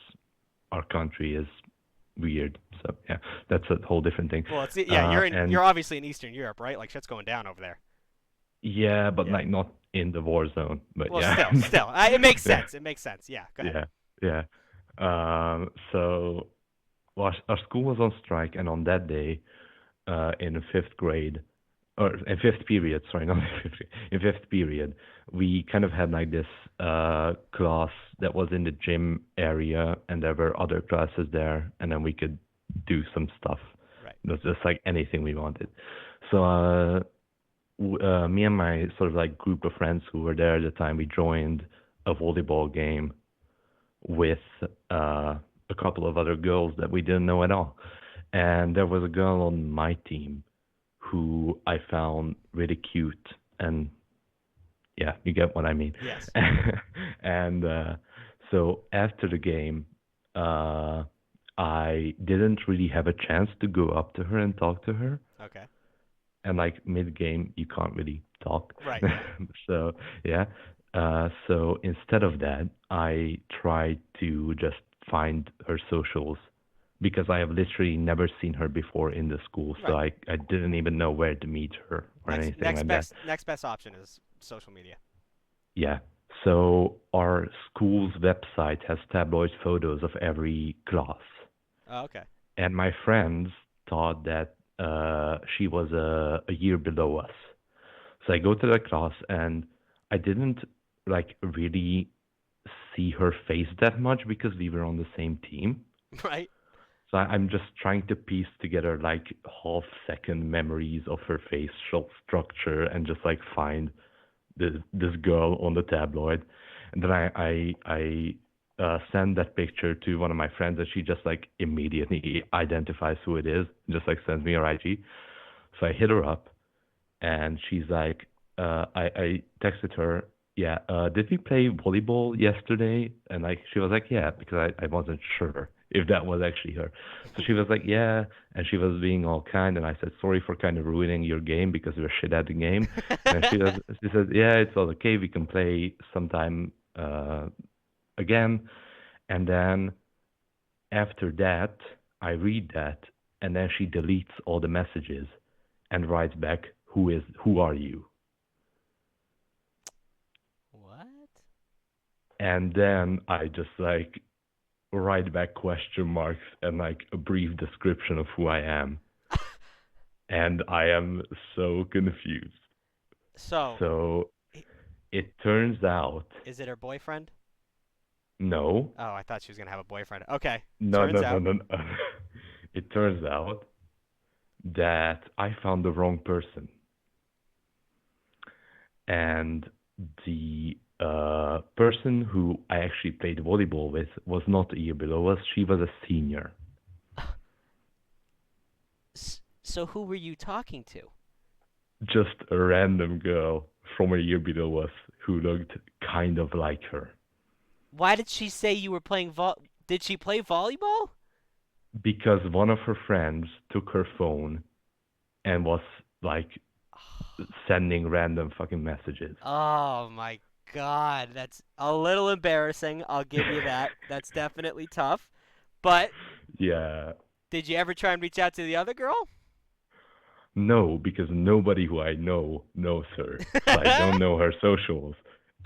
our country is weird. So yeah, that's a whole different thing. Well, you're obviously in Eastern Europe, right? Like shit's going down over there. Yeah, but like not in the war zone. But Well, yeah. still, it makes sense. It makes sense. Yeah. Go ahead. Yeah. So our school was on strike, and on that day, in fifth grade, or in fifth period, sorry, not in fifth grade, in fifth period, we kind of had like this class that was in the gym area, and there were other classes there, and then we could do some stuff. Right. It was just like anything we wanted. So me and my sort of like group of friends who were there at the time, we joined a volleyball game with a couple of other girls that we didn't know at all. And there was a girl on my team who I found really cute, and yeah, you get what I mean. Yes. And so after the game, I didn't really have a chance to go up to her and talk to her. Okay. And like mid-game, you can't really talk. Right. So yeah. So instead of that, I tried to just find her socials, because I have literally never seen her before in the school, so I didn't even know where to meet her or anything like that. Next best option is social media. Yeah. So our school's website has tabloid photos of every class. Oh, okay. And my friends thought that she was a year below us. So I go to the class, and I didn't like really see her face that much because we were on the same team. Right. So I'm just trying to piece together like half-second memories of her facial structure and just like find this girl on the tabloid. And then I send that picture to one of my friends, and she just like immediately identifies who it is, and just like sends me her IG. So I hit her up, and she's like, I texted her, yeah, did we play volleyball yesterday? And like she was like, yeah, because I wasn't sure if that was actually her. So she was like, yeah, and she was being all kind, and I said, sorry for kind of ruining your game because we're shit at the game. And she said, yeah, it's all okay, we can play sometime again. And then after that, I read that, and then she deletes all the messages and writes back, who are you? And then I just like write back question marks and like a brief description of who I am. And I am so confused. So it turns out. Is it her boyfriend? No. Oh, I thought she was going to have a boyfriend. Okay. No. Turns out. It turns out that I found the wrong person. And the person who I actually played volleyball with was not a year below us. She was a senior. So who were you talking to? Just a random girl from a year below us who looked kind of like her. Why did she say you were playing Did she play volleyball? Because one of her friends took her phone and was like sending random fucking messages. Oh my God, that's a little embarrassing. I'll give you that. That's definitely tough. But yeah. Did you ever try and reach out to the other girl? No, because nobody who I know knows her. So I don't know her socials,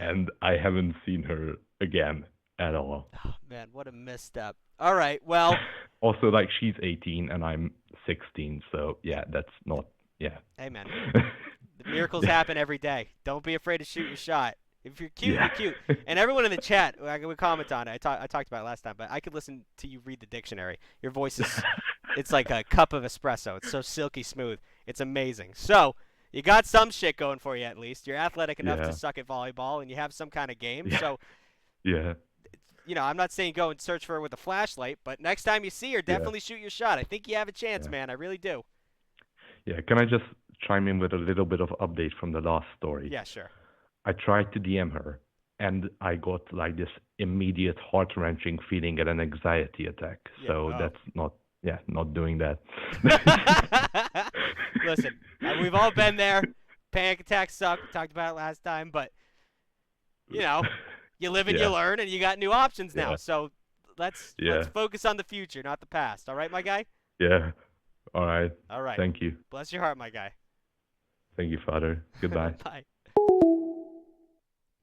and I haven't seen her again at all. Oh, man, what a misstep. All right, well. Also, like, she's 18 and I'm 16, so yeah, that's not, yeah. Hey, man, the miracles happen every day. Don't be afraid to shoot your shot. If you're cute, you're cute. And everyone in the chat, I would comment on it. I talked about it last time, but I could listen to you read the dictionary. Your voice is, it's like a cup of espresso. It's so silky smooth. It's amazing. So, you got some shit going for you at least. You're athletic enough to suck at volleyball, and you have some kind of game. Yeah. So, yeah. You know, I'm not saying go and search for her with a flashlight, but next time you see her, definitely shoot your shot. I think you have a chance, man. I really do. Yeah, can I just chime in with a little bit of update from the last story? Yeah, sure. I tried to DM her, and I got like this immediate heart-wrenching feeling and an anxiety attack. So that's not doing that. Listen, we've all been there. Panic attacks suck. We talked about it last time, but you know, you live and you learn, and you got new options now. So let's focus on the future, not the past. All right, my guy? Yeah. All right. All right. Thank you. Bless your heart, my guy. Thank you, Father. Goodbye. Bye.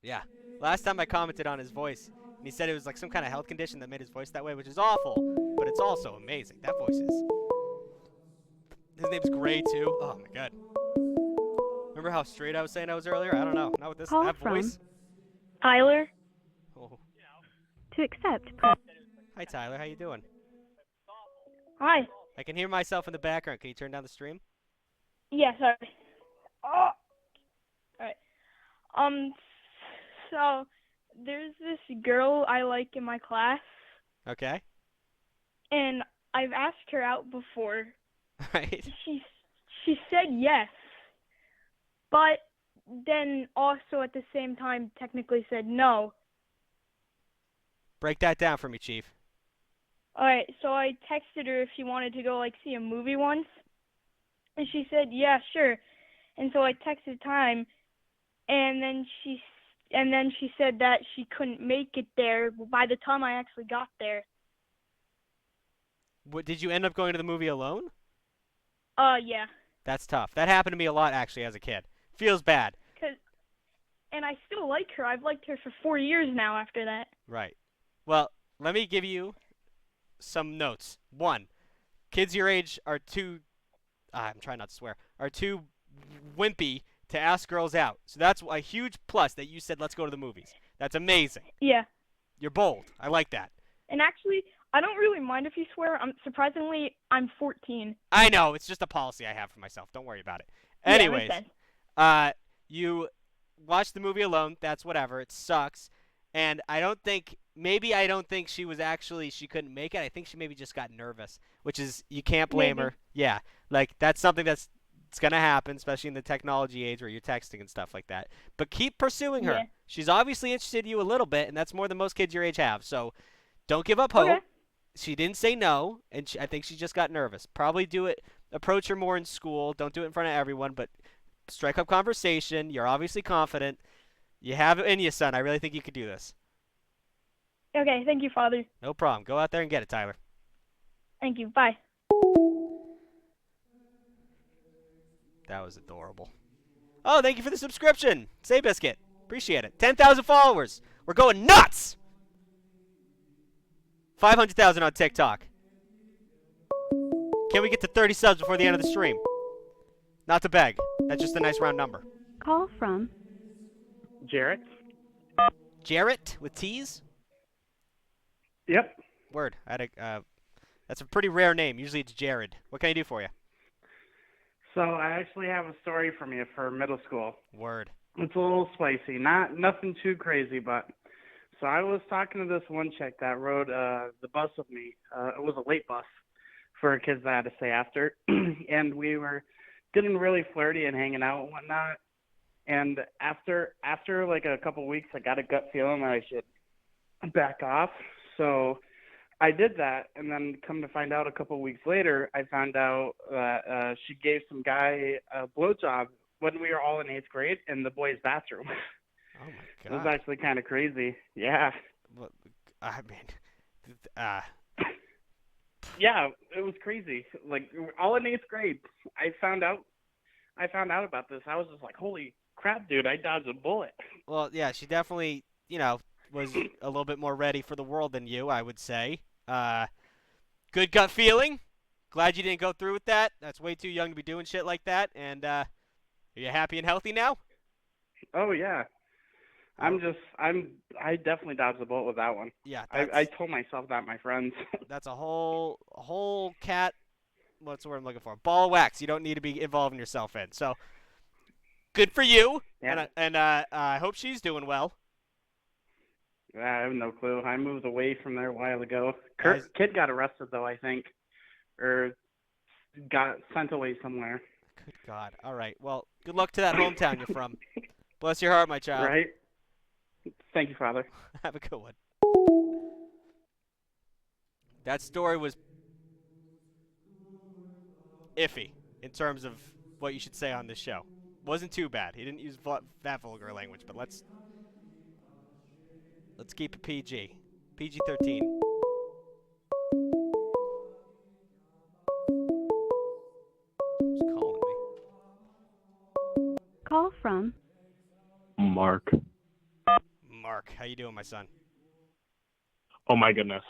Yeah. Last time I commented on his voice, and he said it was like some kind of health condition that made his voice that way, which is awful, but it's also amazing. That voice is. His name's Gray, too. Oh, my God. Remember how straight I was saying I was earlier? I don't know. Not with that voice. Tyler. Oh. To accept, press. Hi, Tyler. How you doing? Hi. I can hear myself in the background. Can you turn down the stream? Yeah, sorry. Oh. All right. So there's this girl I like in my class. Okay. And I've asked her out before. Right. She said yes. But then also at the same time technically said no. Break that down for me, Chief. Alright, so I texted her if she wanted to go like see a movie once. And she said, yeah, sure. And so I texted time, and then she said that she couldn't make it there by the time I actually got there. What, did you end up going to the movie alone? Yeah. That's tough. That happened to me a lot, actually, as a kid. Feels bad. And I still like her. I've liked her for 4 years now after that. Right. Well, let me give you some notes. One, kids your age are too, I'm trying not to swear, are too wimpy to ask girls out. So that's a huge plus that you said, let's go to the movies. That's amazing. Yeah. You're bold. I like that. And actually, I don't really mind if you swear. Surprisingly, I'm 14. I know. It's just a policy I have for myself. Don't worry about it. Yeah, Anyways, makes sense. You watched the movie alone. That's whatever. It sucks. And I don't think she couldn't make it. I think she maybe just got nervous, which is, you can't blame her. Yeah. Like, that's something it's going to happen, especially in the technology age where you're texting and stuff like that. But keep pursuing her. Yeah. She's obviously interested in you a little bit, and that's more than most kids your age have. So don't give up hope. Okay. She didn't say no, and I think she just got nervous. Probably approach her more in school. Don't do it in front of everyone, but strike up conversation. You're obviously confident. You have it in you, son. I really think you could do this. Okay, thank you, Father. No problem. Go out there and get it, Tyler. Thank you. Bye. That was adorable. Oh, thank you for the subscription. Say Biscuit. Appreciate it. 10,000 followers. We're going nuts! 500,000 on TikTok. Can we get to 30 subs before the end of the stream? Not to beg. That's just a nice round number. Call from Jarrett? Jarrett with T's? Yep. Word. That's a pretty rare name. Usually it's Jared. What can I do for you? So I actually have a story from you for middle school. Word. It's a little spicy. Nothing too crazy, but so I was talking to this one chick that rode the bus with me. It was a late bus for kids that I had to stay after. And we were getting really flirty and hanging out and whatnot. And after like a couple of weeks, I got a gut feeling that I should back off. So I did that, and then come to find out a couple of weeks later, I found out that she gave some guy a blowjob when we were all in 8th grade in the boys' bathroom. Oh, my God. It was actually kind of crazy. Yeah. Well, I mean, yeah, it was crazy. Like, all in 8th grade. I found out about this. I was just like, holy crap, dude, I dodged a bullet. well, yeah, she definitely, was a little bit more ready for the world than you, I would say. Good gut feeling. Glad you didn't go through with that. That's way too young to be doing shit like that. And are you happy and healthy now? Oh, yeah. I definitely dodged the bullet with that one. Yeah. I told myself that, my friends. That's a whole cat, what's the word I'm looking for? Ball of wax you don't need to be involving yourself in. So, good for you. Yeah. And I hope she's doing well. I have no clue. I moved away from there a while ago. Kid got arrested, though, I think. Or got sent away somewhere. Good God. All right. Well, good luck to that hometown you're from. Bless your heart, my child. Right? Thank you, Father. Have a good one. That story was iffy in terms of what you should say on this show. Wasn't too bad. He didn't use that vulgar language, but let's keep it PG. PG-13. Who's calling me? Call from Mark. Mark, how you doing, my son? Oh my goodness.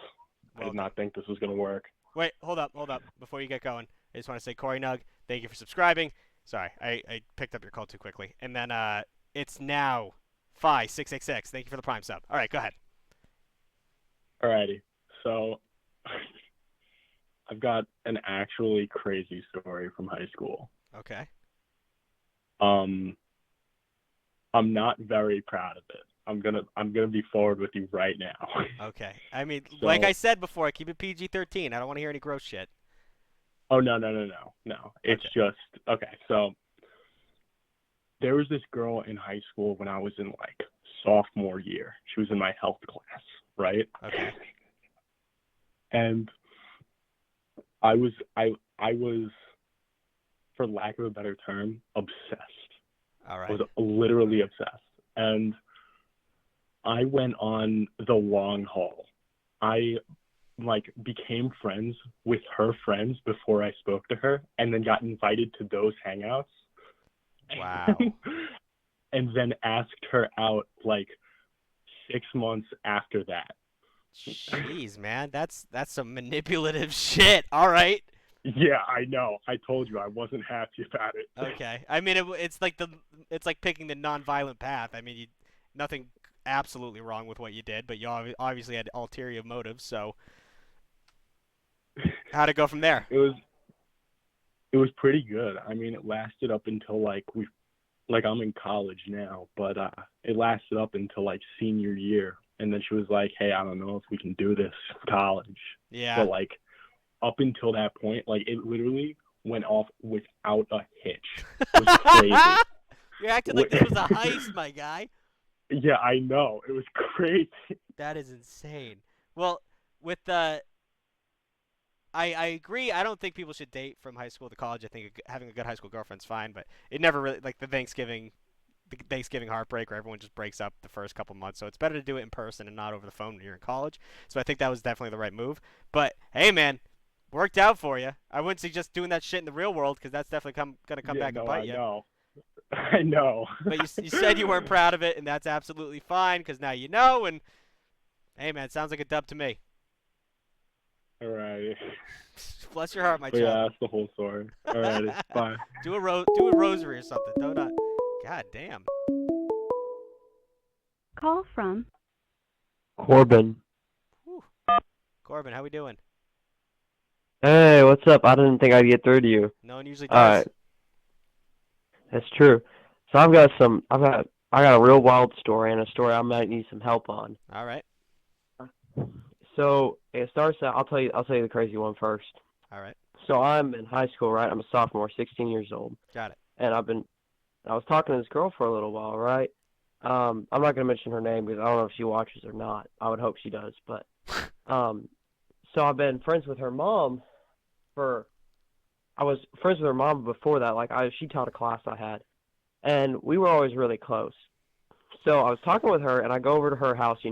I Well did not think this was going to work. Wait, hold up. Before you get going, I just want to say, Corey Nug, thank you for subscribing. Sorry, I picked up your call too quickly. And then it's now 5666. Thank you for the Prime sub. All right, go ahead. Alrighty. So I've got an actually crazy story from high school. Okay. I'm not very proud of it. I'm gonna be forward with you right now. Okay. I mean, So- like I said before, I keep it PG-13. I don't want to hear any gross shit. Oh no. It's Okay. just okay. So there was this girl in high school when I was in like sophomore year. She was in my health class, right? Okay. And I was, for lack of a better term, obsessed. All right. I was literally obsessed. And I went on the long haul. I became friends with her friends before I spoke to her, and then got invited to those hangouts. Wow. And then asked her out like 6 months after that. Jeez, man, that's some manipulative shit. All right. Yeah, I know. I told you I wasn't happy about it. Okay. I mean, it's like picking the non-violent path. I mean, nothing absolutely wrong with what you did, but you obviously had ulterior motives. So, how'd it go from there? It was pretty good. I mean, it lasted up until I'm in college now, but it lasted up until like senior year. And then she was like, "Hey, I don't know if we can do this in college." Yeah. But like up until that point, like it literally went off without a hitch. It was crazy. You're acting like this was a heist, my guy. Yeah, I know. It was crazy. That is insane. Well, with the I agree. I don't think people should date from high school to college. I think having a good high school girlfriend's fine, but it never really, like the Thanksgiving heartbreak where everyone just breaks up the first couple months. So it's better to do it in person and not over the phone when you're in college. So I think that was definitely the right move. But hey, man, worked out for you. I wouldn't suggest doing that shit in the real world because that's definitely gonna come back and bite you. I know. I know. But you said you weren't proud of it, and that's absolutely fine because now you know. And hey, man, sounds like a dub to me. All right. Bless your heart, my But child. yeah, that's the whole story. All righty. Bye. Do a rosary or something. Don't. God damn. Call from Corbin. Whew. Corbin, how we doing? Hey, what's up? I didn't think I'd get through to you. No one usually All does. right. That's true. So I got a real wild story and a story I might need some help on. All right. So it starts out. I'll tell you the crazy one first. All right. So I'm in high school, right? I'm a sophomore, 16 years old. Got it. And I was talking to this girl for a little while, right? I'm not gonna mention her name because I don't know if she watches or not. I would hope she does, but so I've been friends with her mom I was friends with her mom before that. Like she taught a class I had, and we were always really close. So I was talking with her, and I go over to her house. It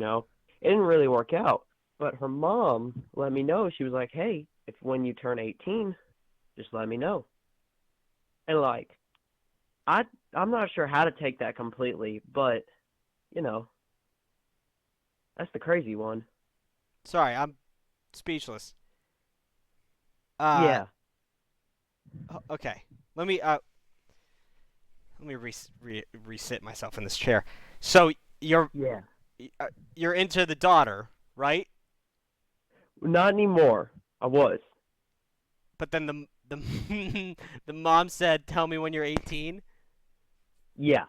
didn't really work out, but her mom let me know. She was like, "Hey, if when you turn 18, just let me know." And like, I'm not sure how to take that completely, but that's the crazy one. Sorry, I'm speechless. Yeah. Okay. Let me resit myself in this chair. So you're into the daughter, right? Not anymore. I was. But then the the mom said, "Tell me when you're 18." Yeah.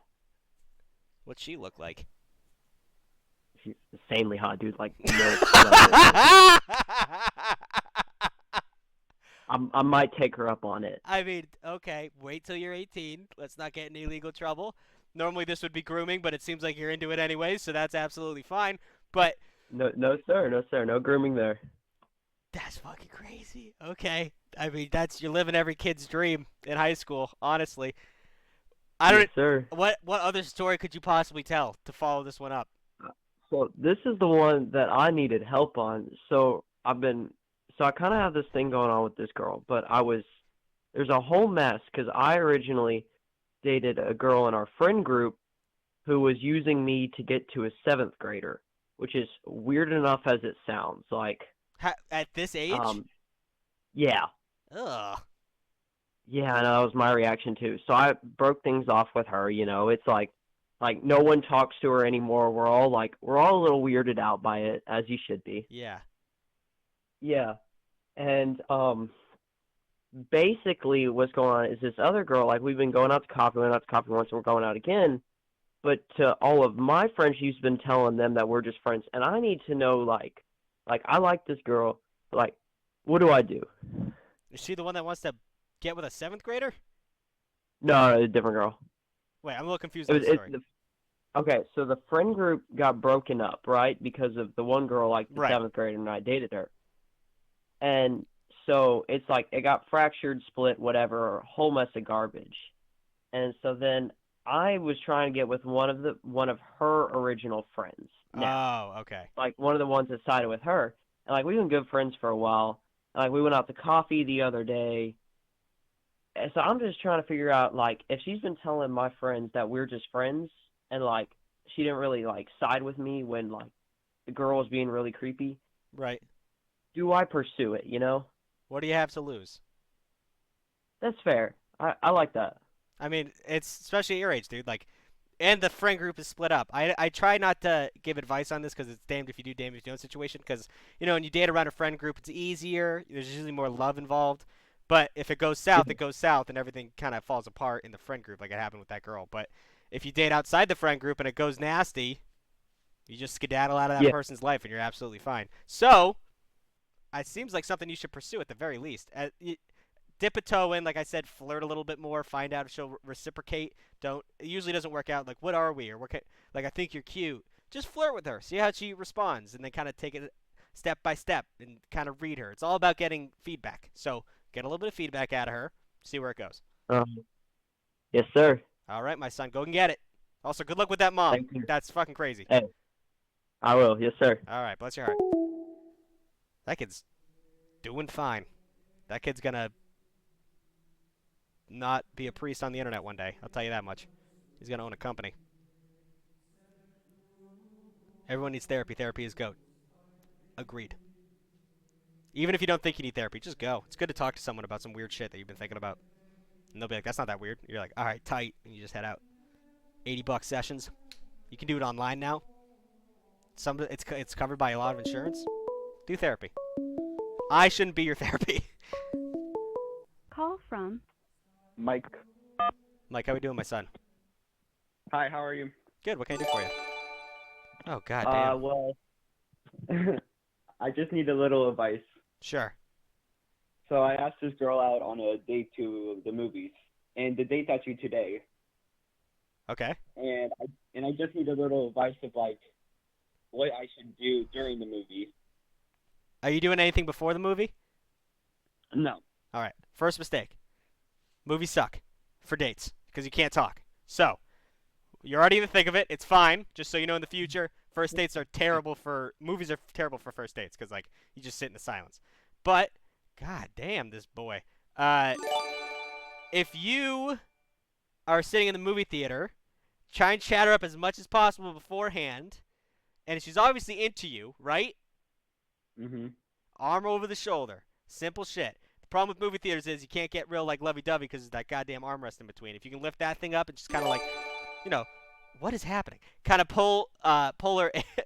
What'd she look like? She's insanely hot, dude. Like, I might take her up on it. I mean, okay, wait till you're 18. Let's not get in any legal trouble. Normally this would be grooming, but it seems like you're into it anyway, so that's absolutely fine. But No, sir, no grooming there. that's fucking crazy. Okay, I mean you're living every kid's dream in high school. Honestly, Yes, sir. What other story could you possibly tell to follow this one up? So this is the one that I needed help on. So I kind of have this thing going on with this girl, but there's a whole mess because I originally dated a girl in our friend group who was using me to get to a 7th grader, which is weird enough as it sounds. Like at this age? Yeah. Ugh. Yeah, I know, that was my reaction too. So I broke things off with her. It's like no one talks to her anymore. We're all a little weirded out by it, as you should be. Yeah. Yeah. And basically what's going on is this other girl, like we've been going out to coffee, we went out to coffee once and we're going out again. But to all of my friends, she's been telling them that we're just friends. And I need to know, like I like this girl, like, what do I do? Is she the one that wants to get with a 7th grader? No, a different girl. Wait, I'm a little confused on the story. Okay, so the friend group got broken up, right? Because of the one girl, like the 7th grader, and I dated her. And so it's like it got fractured, split, whatever, a whole mess of garbage. And so then I was trying to get with one of her original friends. Now. Oh, okay. Like one of the ones that sided with her. And like we've been good friends for a while. And, like we went out to coffee the other day. And so I'm just trying to figure out like if she's been telling my friends that we're just friends and like she didn't really like side with me when like the girl was being really creepy. Right. Do I pursue it, What do you have to lose? That's fair. I like that. I mean, it's especially at your age, dude. Like, and the friend group is split up. I try not to give advice on this because it's damned if you do, damned if you don't situation. Because when you date around a friend group, it's easier. There's usually more love involved. But if it goes south, it goes south, and everything kind of falls apart in the friend group, like it happened with that girl. But if you date outside the friend group and it goes nasty, you just skedaddle out of that person's life, and you're absolutely fine. So, it seems like something you should pursue at the very least. Dip a toe in, like I said, flirt a little bit more, find out if she'll reciprocate. It usually doesn't work out. Like, what are we? Or like, I think you're cute. Just flirt with her, see how she responds, and then kind of take it step by step and kind of read her. It's all about getting feedback. So get a little bit of feedback out of her, see where it goes. Yes, sir. All right, my son, go and get it. Also, good luck with that mom. Thank you. That's fucking crazy. Hey, I will. Yes, sir. All right, bless your heart. That kid's doing fine. That kid's gonna not be a priest on the internet one day. I'll tell you that much. He's gonna own a company. Everyone needs therapy. Therapy is GOAT. Agreed. Even if you don't think you need therapy, just go. It's good to talk to someone about some weird shit that you've been thinking about. And they'll be like, that's not that weird. You're like, all right, tight. And you just head out. $80 sessions. You can do it online now. It's covered by a lot of insurance. Do therapy. I shouldn't be your therapy. Call from Mike. Mike, how we doing, my son? Hi, how are you? Good. What can I do for you? Oh, god damn. Well, I just need a little advice. Sure. So I asked this girl out on a date to the movies, and the date's actually today. Okay. And I just need a little advice of like what I should do during the movie. Are you doing anything before the movie? No. All right. First mistake. Movies suck for dates because you can't talk. So, you're already in the thick of it. It's fine. Just so you know in the future, first dates are terrible for movies are terrible for first dates because like you just sit in the silence. But god damn this boy. If you are sitting in the movie theater, try and chat her up as much as possible beforehand, and she's obviously into you, right? Mhm. Arm over the shoulder. Simple shit. The problem with movie theaters is you can't get real like lovey-dovey because there's that goddamn armrest in between. If you can lift that thing up and just kind of like, you know, what is happening? Kind of pull her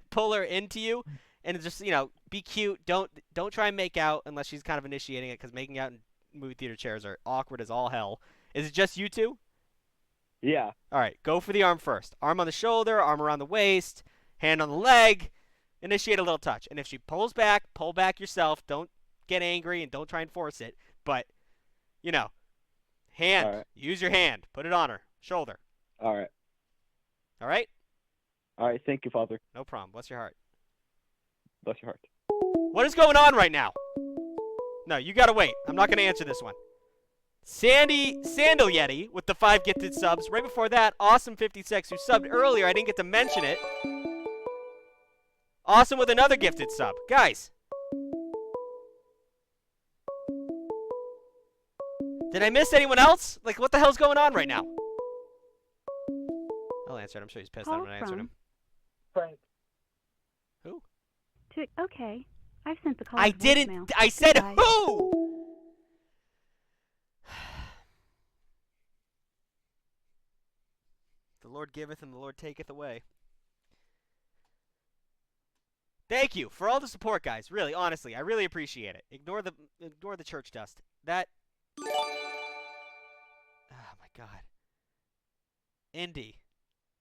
pull her into you, and just be cute. Don't try and make out unless she's kind of initiating it because making out in movie theater chairs are awkward as all hell. Is it just you two? Yeah. All right, go for the arm first. Arm on the shoulder, arm around the waist, hand on the leg. Initiate a little touch. And if she pulls back, pull back yourself. Don't get angry and don't try and force it. But, hand. All right. Use your hand. Put it on her. Shoulder. All right. All right? All right. Thank you, Father. No problem. Bless your heart. Bless your heart. What is going on right now? No, you gotta wait. I'm not gonna answer this one. Sandal Yeti with the 5 gifted subs. Right before that, Awesome 56 who subbed earlier. I didn't get to mention it. Awesome with another gifted sub. Guys. Did I miss anyone else? Like, what the hell's going on right now? I'll answer it. I'm sure he's pissed that I'm not answering him. Frank. Who? Okay. I've sent the call. I didn't. voicemail. I said Goodbye. who? The Lord giveth and the Lord taketh away. Thank you for all the support, guys. Really, honestly, I really appreciate it. Ignore the church dust. That. Oh my God. Indy,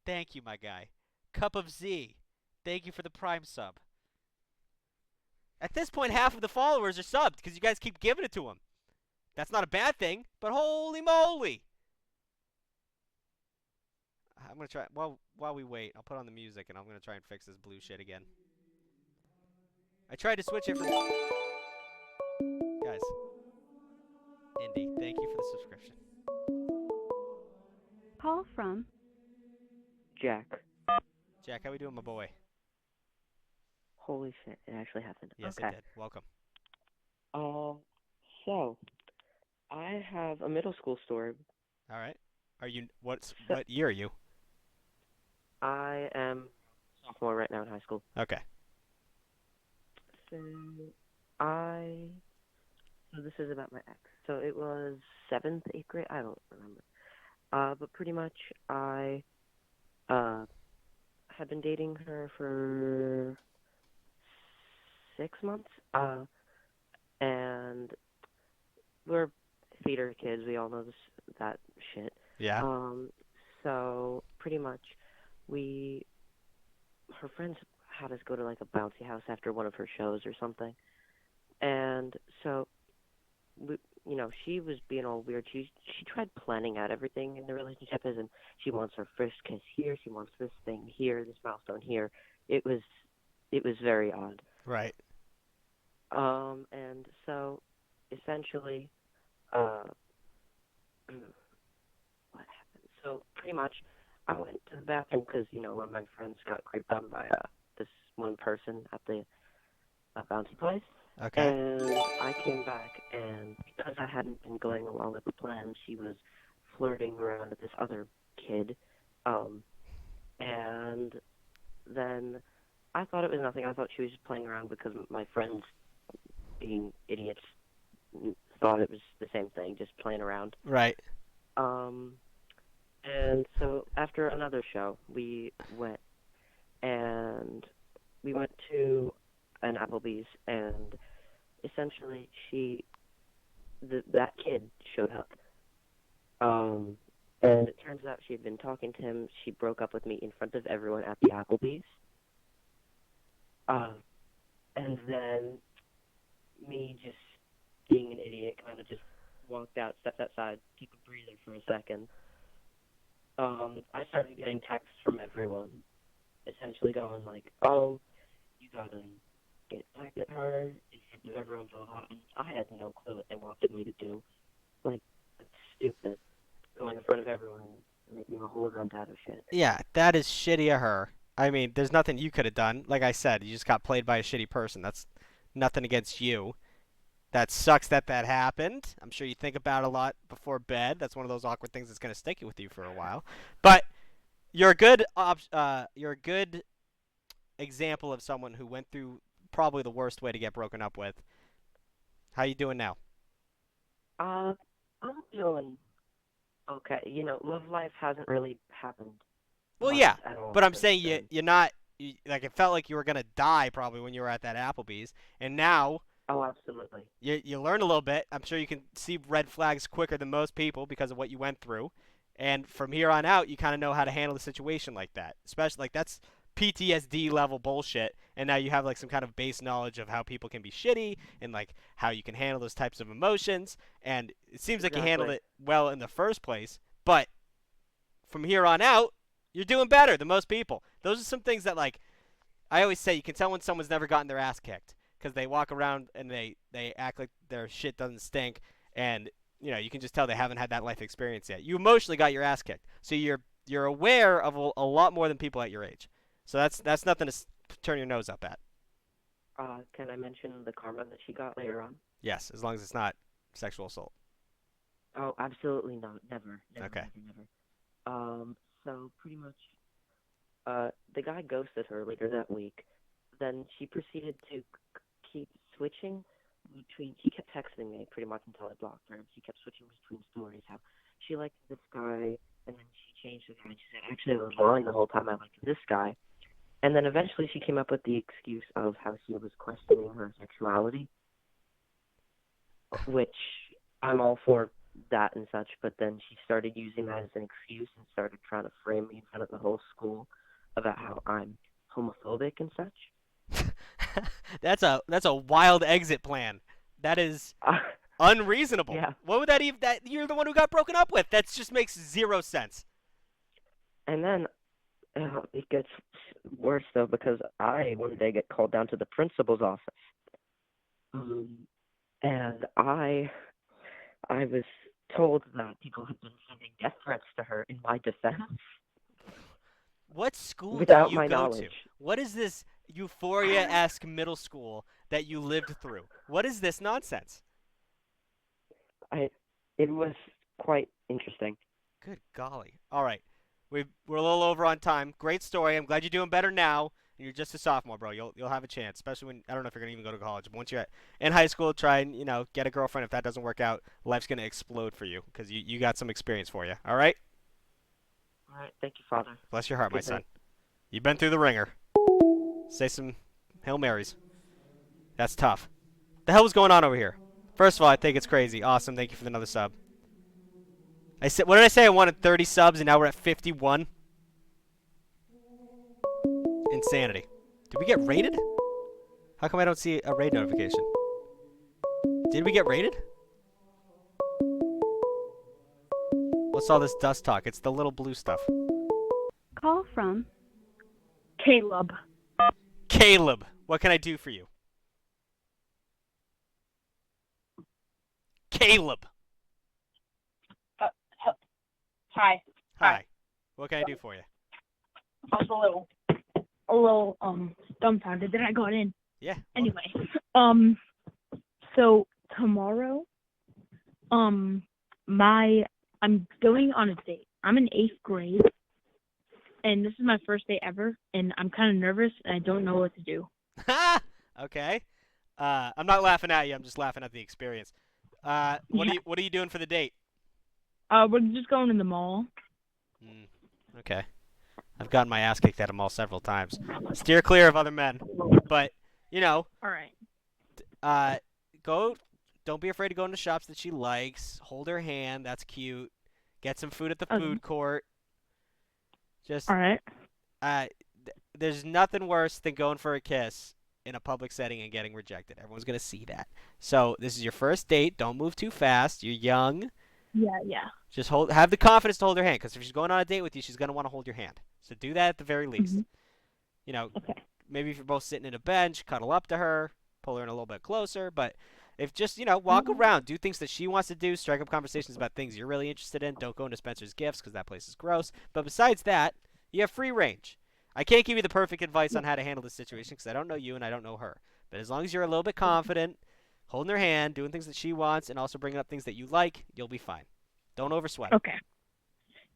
thank you, my guy. Cup of Z, thank you for the Prime sub. At this point, half of the followers are subbed because you guys keep giving it to them. That's not a bad thing, but holy moly! I'm gonna try while we wait. I'll put on the music and I'm gonna try and fix this blue shit again. I tried to switch it from guys. Indy, thank you for the subscription. Call from Jack. Jack, how we doing, my boy? Holy shit, it actually happened. Yes, okay. it did. Welcome. So, I have a middle school story. All right. Are you what year are you? I am sophomore right now in high school. Okay. So, this is about my ex. So it was 7th, 8th grade. I don't remember. But pretty much I had been dating her for 6 months. And we're theater kids. We all know that shit. Yeah. So pretty much her friends had us go to like a bouncy house after one of her shows or something. And so she was being all weird. She tried planning out everything in the relationship, as in she wants her first kiss here, she wants this thing here, this milestone here. It was very odd. Right. And so essentially, what happened? So pretty much, I went to the bathroom because one of my friends got creeped on by this one person at the bouncy place. Okay. And I came back, and because I hadn't been going along with the plan, she was flirting around with this other kid. And then I thought it was nothing. I thought she was just playing around because my friends, being idiots, thought it was the same thing, just playing around. Right. And so after another show, we went to an Applebee's, and essentially that kid showed up. And it turns out she had been talking to him. She broke up with me in front of everyone at the Applebee's. And then me, just being an idiot, kind of just walked out, stepped outside, took a breather for a second. I started getting texts from everyone, essentially going like, "Oh, you gotta get back at her in front of everyone, blah, blah." And I had no clue what they wanted me to do. Like, it's stupid, going in front of everyone and making a whole event out of shit. Yeah, that is shitty of her. I mean, there's nothing you could have done. Like I said, you just got played by a shitty person. That's nothing against you. That sucks that happened. I'm sure you think about it a lot before bed. That's one of those awkward things that's going to stick with you for a while. But you're a good example of someone who went through probably the worst way to get broken up with. How you doing now? I'm doing okay. You know, love life hasn't really happened. Well, much yeah, at all but I'm since saying then. you're not like it felt like you were gonna die probably when you were at that Applebee's, and now Oh, absolutely. you learn a little bit. I'm sure you can see red flags quicker than most people because of what you went through, and from here on out, you kind of know how to handle a situation like that. Especially like that's PTSD level bullshit, and now you have like some kind of base knowledge of how people can be shitty and like how you can handle those types of emotions. And it seems like you handled Exactly. it well in the first place, but from here on out, you're doing better than most people. Those are some things that, like, I always say you can tell when someone's never gotten their ass kicked because they walk around and they act like their shit doesn't stink, and you can just tell they haven't had that life experience yet. You emotionally got your ass kicked, so you're aware of a lot more than people at your age. So that's nothing to turn your nose up at. Can I mention the karma that she got later on? Yes, as long as it's not sexual assault. Oh, absolutely not. Never. Never, Okay. never, never. So pretty much, the guy ghosted her later that week. Then she proceeded to keep switching between. He kept texting me pretty much until I blocked her. She kept switching between stories. How she liked this guy, and then she changed the guy. And she said, "Actually, I was lying the whole time. I liked this guy." And then eventually, she came up with the excuse of how she was questioning her sexuality, which I'm all for that and such, but then she started using that as an excuse and started trying to frame me in front of the whole school about how I'm homophobic and such. That's a wild exit plan. That is unreasonable. Yeah. What would that even? That you're the one who got broken up with. That just makes zero sense. And then it gets worse though, because I one day get called down to the principal's office, and I was told that people had been sending death threats to her in my defense. What school Without do you my go knowledge. to? What is this Euphoria-esque middle school that you lived through? What is this nonsense? It was quite interesting. Good golly. All right. We're a little over on time. Great story. I'm glad you're doing better now. And you're just a sophomore, bro. You'll have a chance, especially when I don't know if you're gonna even go to college. But once you're in high school, try and get a girlfriend. If that doesn't work out, life's gonna explode for you because you got some experience for you. All right. All right, thank you, Father. Bless your heart, my Good son. night. You've been through the ringer. Say some Hail Marys. That's tough. The hell was going on over here? First of all, I think it's crazy. Awesome. Thank you for another sub. What did I say? I wanted 30 subs, and now we're at 51. Insanity. Did we get rated? How come I don't see a raid notification? Did we get rated? What's all this dust talk? It's the little blue stuff. Call from Caleb. Caleb, what can I do for you? Caleb. Hi. Hi. What can I do for you? I was a little dumbfounded that I got in. Yeah. Anyway, So tomorrow, um, I'm going on a date. I'm in 8th grade, and this is my first day ever, and I'm kind of nervous, and I don't know what to do. Okay. I'm not laughing at you. I'm just laughing at the experience. What are you doing for the date? We're just going to the mall. Okay. I've gotten my ass kicked at a mall several times. Steer clear of other men. But, you know, All right. go. Don't be afraid to go into shops that she likes. Hold her hand. That's cute. Get some food at the food court. Just. All right. There's nothing worse than going for a kiss in a public setting and getting rejected. Everyone's gonna see that. So this is your first date. Don't move too fast. You're young. Yeah. Just have the confidence to hold her hand, because if she's going on a date with you, she's gonna want to hold your hand. So do that at the very least. You know, maybe if you're both sitting in a bench, cuddle up to her, pull her in a little bit closer. But if just, walk around, do things that she wants to do, strike up conversations about things you're really interested in. Don't go into Spencer's Gifts, because that place is gross. But besides that, you have free range. I can't give you the perfect advice on how to handle this situation, because I don't know you and I don't know her. But as long as you're a little bit confident, holding her hand, doing things that she wants, and also bringing up things that you like, you'll be fine. Don't oversweat it. Okay.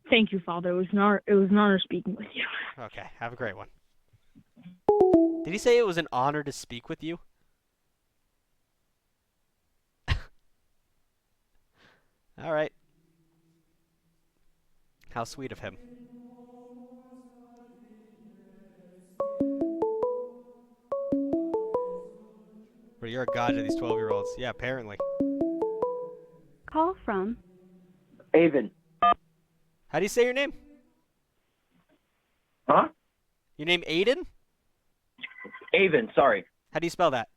Thank you, Father. It was an honor speaking with you. Okay, have a great one. Did he say it was an honor to speak with you? All right. How sweet of him. But you're a god to these 12-year-olds. Yeah, apparently. Call from Avon. How do you say your name? Huh? Your name Aiden? Avon, sorry. How do you spell that?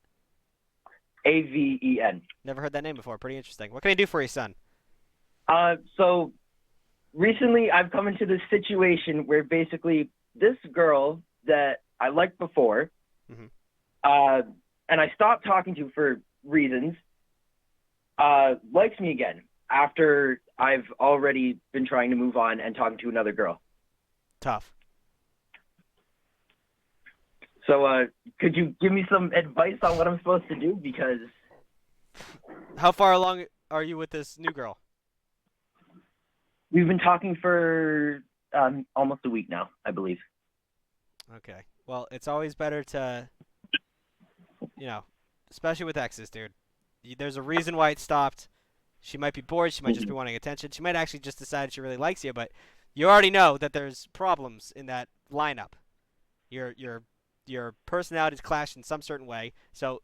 Aven. Never heard that name before. Pretty interesting. What can I do for you, son? So recently I've come into this situation where basically this girl that I liked before, and I stopped talking to for reasons, likes me again after I've already been trying to move on and talking to another girl. Tough. So could you give me some advice on what I'm supposed to do? Because how far along are you with this new girl? We've been talking for almost a week now, I believe. Okay. Well, it's always better to, especially with exes, dude. There's a reason why it stopped. She might be bored. She might just be wanting attention. She might actually just decide she really likes you, but you already know that there's problems in that lineup. Your personalities clash in some certain way. So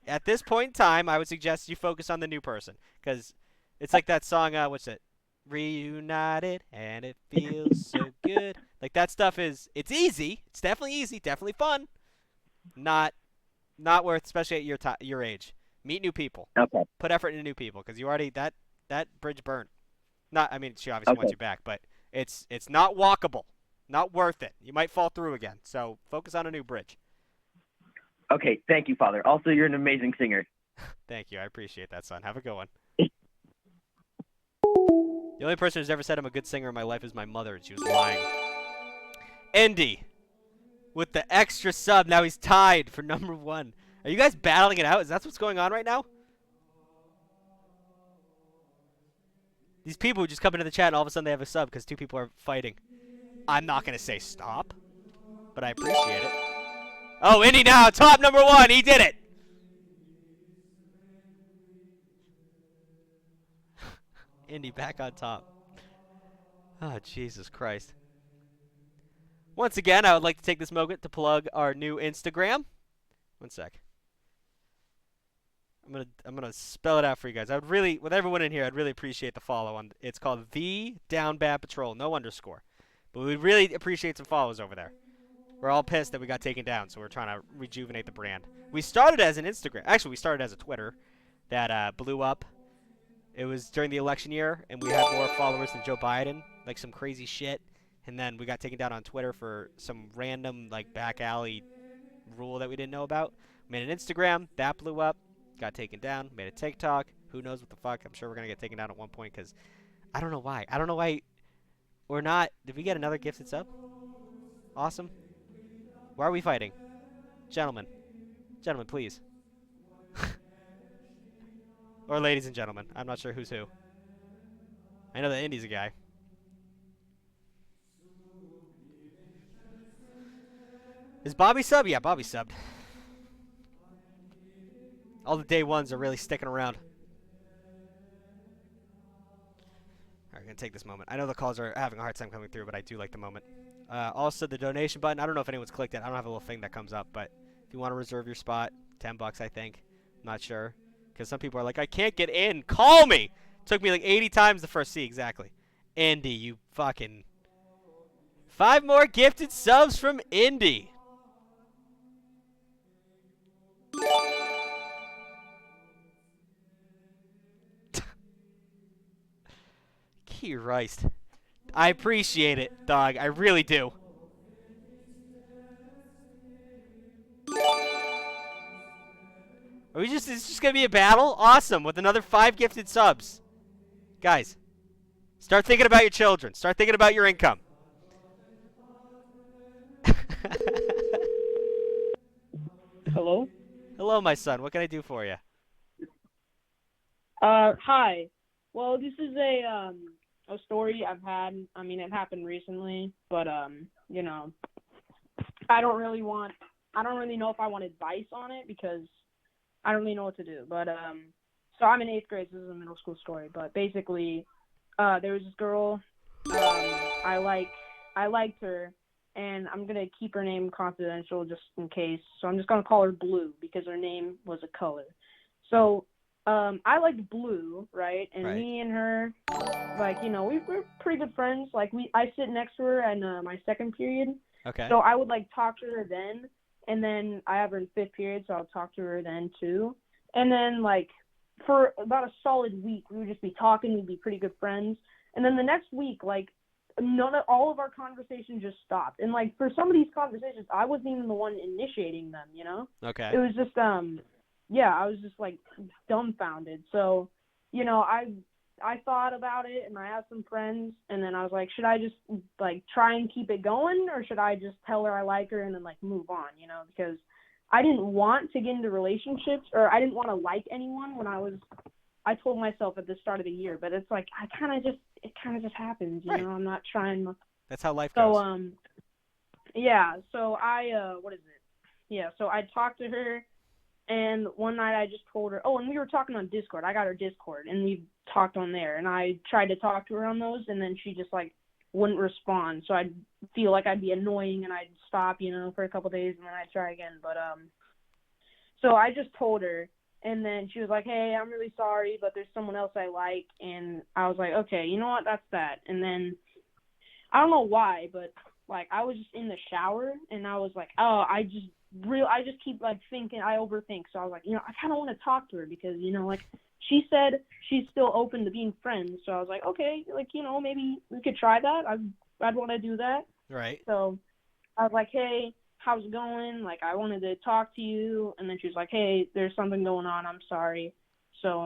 at this point in time, I would suggest you focus on the new person, because it's like that song, what's it? Reunited and it feels so good. Like that stuff it's easy. It's definitely easy, definitely fun. Not worth, especially at your age. Meet new people. Okay. Put effort into new people, because you already that bridge burnt. She obviously wants you back, but it's not walkable. Not worth it. You might fall through again. So focus on a new bridge. Okay, thank you, Father. Also, you're an amazing singer. Thank you. I appreciate that, son. Have a good one. The only person who's ever said I'm a good singer in my life is my mother, and she was lying. Indy, with the extra sub. Now he's tied for #1. Are you guys battling it out? Is that what's going on right now? These people who just come into the chat and all of a sudden they have a sub because two people are fighting. I'm not going to say stop, but I appreciate it. Oh, Indy now, top #1. He did it. Indy back on top. Oh, Jesus Christ. Once again, I would like to take this moment to plug our new Instagram. One sec. I'm gonna spell it out for you guys. I would really, with everyone in here, I'd really appreciate the follow on. It's called The Down Bad Patrol, no underscore. But we'd really appreciate some follows over there. We're all pissed that we got taken down, so we're trying to rejuvenate the brand. We started as an Instagram. Actually, we started as a Twitter that blew up. It was during the election year, and we had more followers than Joe Biden, like some crazy shit. And then we got taken down on Twitter for some random, like, back alley rule that we didn't know about. Made an Instagram, that blew up, got taken down. Made a TikTok, who knows what the fuck. I'm sure we're going to get taken down at one point, because I don't know why. I don't know why we're not. Did we get another gifted sub? Awesome. Why are we fighting? Gentlemen, please. Or ladies and gentlemen. I'm not sure who's who. I know that Indy's a guy. Is Bobby sub? Yeah, Bobby subbed. All the day ones are really sticking around. Alright, I'm going to take this moment. I know the calls are having a hard time coming through, but I do like the moment. Also, the donation button. I don't know if anyone's clicked it. I don't have a little thing that comes up, but if you want to reserve your spot, $10, I think. I'm not sure. Because some people are like, I can't get in. Call me! Took me like 80 times to first see exactly. Indy, you fucking... 5 more gifted subs from Indy. Christ. I appreciate it, dog. I really do. Are we just, it's just going to be a battle? Awesome, with another 5 gifted subs. Guys, start thinking about your children. Start thinking about your income. Hello? Hello, my son. What can I do for you? Hi. Well, this is a story I've had. I mean, it happened recently, but you know, I don't really know if I want advice on it because I don't really know what to do. But so I'm in 8th grade. This is a middle school story, but basically, there was this girl. I liked her, and I'm gonna keep her name confidential just in case. So I'm just gonna call her Blue because her name was a color. So I liked Blue, right? And Right. me and her, like, you know, we're pretty good friends. Like, I sit next to her in my 2nd period. Okay. So I would, like, talk to her then. And then I have her in 5th period, so I'll talk to her then, too. And then, like, for about a solid week, we would just be talking. We'd be pretty good friends. And then the next week, like, all of our conversations just stopped. And, like, for some of these conversations, I wasn't even the one initiating them, you know? Okay. It was just, yeah, I was just, like, dumbfounded. So, you know, I thought about it, and I asked some friends, and then I was like, should I just, like, try and keep it going, or should I just tell her I like her and then, like, move on, you know? Because I didn't want to get into relationships, or I didn't want to like anyone when I told myself at the start of the year, but it's like, it kind of just happens, you know? I'm not trying. That's how life goes. So, yeah, so what is it? Yeah, so I talked to her. And one night I just told her, and we were talking on Discord. I got her Discord, and we talked on there. And I tried to talk to her on those, and then she just, like, wouldn't respond. So I'd feel like I'd be annoying, and I'd stop, you know, for a couple days, and then I'd try again. But, so I just told her, and then she was like, hey, I'm really sorry, but there's someone else I like. And I was like, okay, you know what, that's that. And then I don't know why, but, like, I was just in the shower, and I was like, I just keep, like, thinking, I overthink. So I was like, you know, I kind of want to talk to her because, you know, like, she said she's still open to being friends. So I was like, okay, like, you know, maybe we could try that. I'd want to do that. Right. So I was like, hey, how's it going? Like, I wanted to talk to you. And then she was like, hey, there's something going on. I'm sorry. So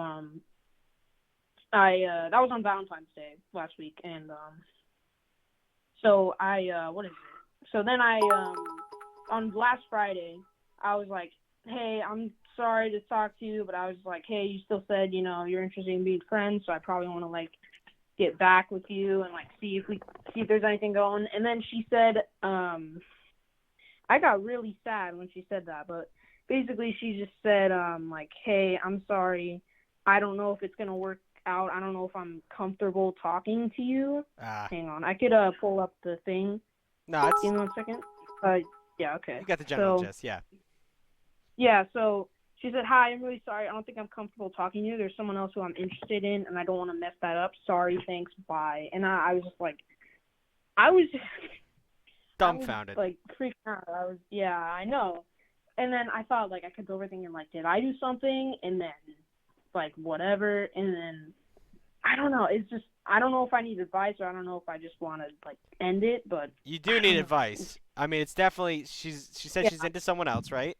that was on Valentine's Day last week. And so what is it? So then on last Friday, I was like, hey, I'm sorry to talk to you, but I was like, hey, you still said, you know, you're interested in being friends, so I probably want to, like, get back with you and, like, see if there's anything going. And then she said, I got really sad when she said that, but basically she just said, like, hey, I'm sorry. I don't know if it's going to work out. I don't know if I'm comfortable talking to you. Hang on. I could pull up the thing. No, it's... Give me 1 second. Yeah, okay. You got the general gist, yeah. Yeah, so she said, hi, I'm really sorry. I don't think I'm comfortable talking to you. There's someone else who I'm interested in, and I don't want to mess that up. Sorry, thanks, bye. And I was just like, dumbfounded. I was, like, freaking out. Yeah, I know. And then I thought, like, I kept overthinking, like, did I do something? And then, like, whatever. And then, I don't know. It's just, I don't know if I need advice or I don't know if I just want to, like, end it, but. You do need advice. I mean, it's definitely, she said she's into someone else, right?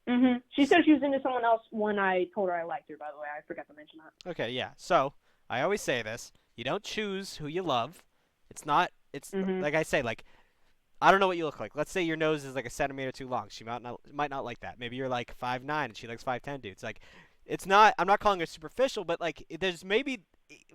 Mm-hmm. She said she was into someone else when I told her I liked her, by the way. I forgot to mention that. Okay, yeah. So, I always say this. You don't choose who you love. It's not, like I say, like, I don't know what you look like. Let's say your nose is like a centimeter too long. She might not like that. Maybe you're like 5'9" and she likes 5'10" dudes. Like, it's not. I'm not calling it superficial, but like there's maybe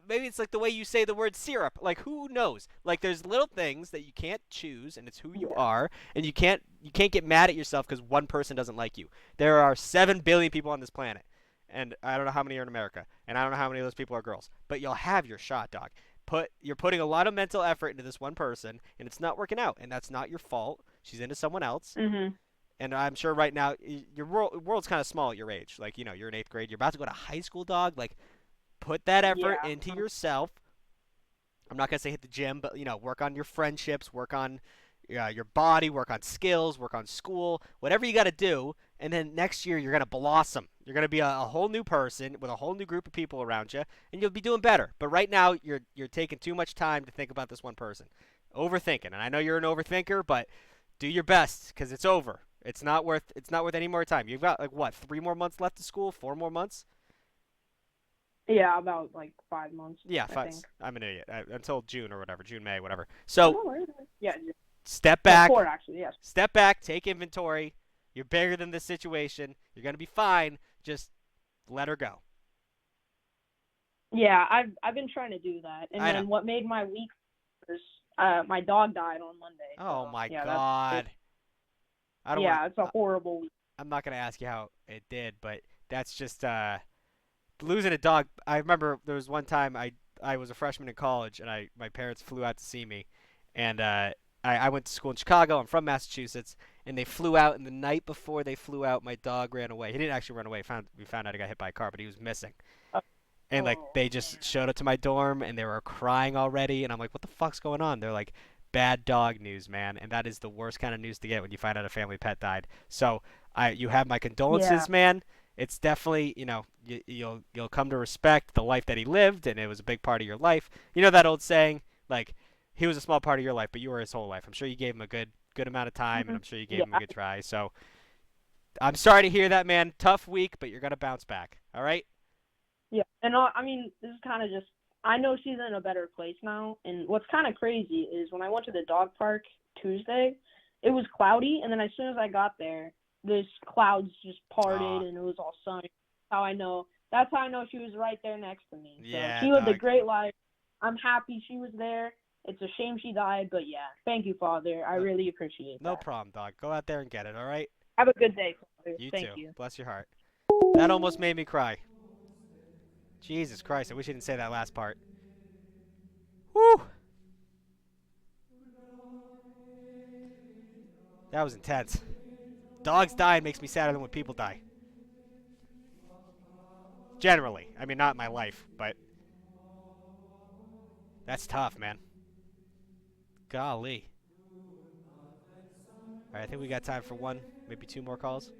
it's like the way you say the word syrup. Like who knows? Like there's little things that you can't choose, and it's who you are, and you can't get mad at yourself because one person doesn't like you. There are 7 billion people on this planet, and I don't know how many are in America, and I don't know how many of those people are girls. But you'll have your shot, dog. You're putting a lot of mental effort into this one person, and it's not working out, and that's not your fault. She's into someone else. Mhm. And I'm sure right now your world's kind of small at your age. Like, you're in 8th grade. You're about to go to high school, dog. Like, put that effort into yourself. I'm not going to say hit the gym, but, work on your friendships, work on your body, work on skills, work on school, whatever you got to do. And then next year, you're going to blossom. You're going to be a whole new person with a whole new group of people around you, and you'll be doing better. But right now, you're taking too much time to think about this one person. Overthinking. And I know you're an overthinker, but do your best because it's over. It's not worth any more time. You've got like what, 3 more months left of school? 4 more months? Yeah, about like 5 months. Yeah, I 5. think. I'm an idiot. Until June or whatever, June, May, whatever. So Yeah. step back. 4 actually. Yes. Step back. Take inventory. You're bigger than this situation. You're gonna be fine. Just let her go. Yeah, I've been trying to do that, and I then know. what made my week was my dog died on Monday. Oh so, my yeah, God. I don't yeah, wanna, it's a horrible week. I'm not gonna ask you how it did, but that's just losing a dog. I remember there was one time I was a freshman in college, and my parents flew out to see me, and I went to school in Chicago. I'm from Massachusetts, and they flew out, and the night before they flew out, my dog ran away. He didn't actually run away. We found out he got hit by a car, but he was missing. And like they just showed up to my dorm, and they were crying already, and I'm like, what the fuck's going on? They're like, bad dog news, man, and that is the worst kind of news to get when you find out a family pet died. So you have my condolences, man. It's definitely, you'll come to respect the life that he lived, and it was a big part of your life. You know that old saying, like, he was a small part of your life, but you were his whole life. I'm sure you gave him a good amount of time, and I'm sure you gave him a good try. So I'm sorry to hear that, man. Tough week, but you're gonna bounce back. All right? Yeah, and I mean, this is kind of just. I know she's in a better place now, and what's kind of crazy is when I went to the dog park Tuesday, it was cloudy, and then as soon as I got there, this clouds just parted, and it was all sunny. That's how I know she was right there next to me. Yeah, so she lived a dog. great life. I'm happy she was there. It's a shame she died, but yeah, thank you, Father. I really appreciate No that. problem, dog. Go out there and get it, all right? Have a good day, Father. You Thank too. you. Bless your heart. That almost made me cry. Jesus Christ, I wish you didn't say that last part. Whew. That was intense. Dogs dying makes me sadder than when people die. Generally. I mean, not in my life, but that's tough, man. Golly. All right, I think we got time for 1, maybe 2 more calls.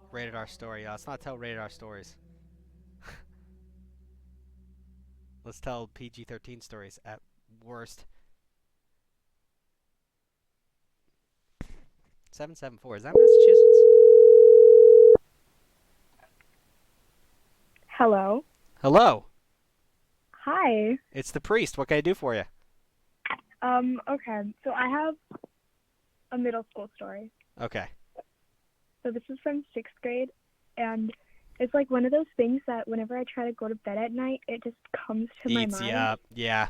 Rated R story. Let's not tell rated R stories. Let's tell PG-13 stories at worst. 774. Is that Massachusetts? Hello. Hello. Hi. It's the priest. What can I do for you? Okay. So I have a middle school story. Okay. So this is from 6th grade, and it's like one of those things that whenever I try to go to bed at night, it just comes to my Eats mind. you up. Yeah.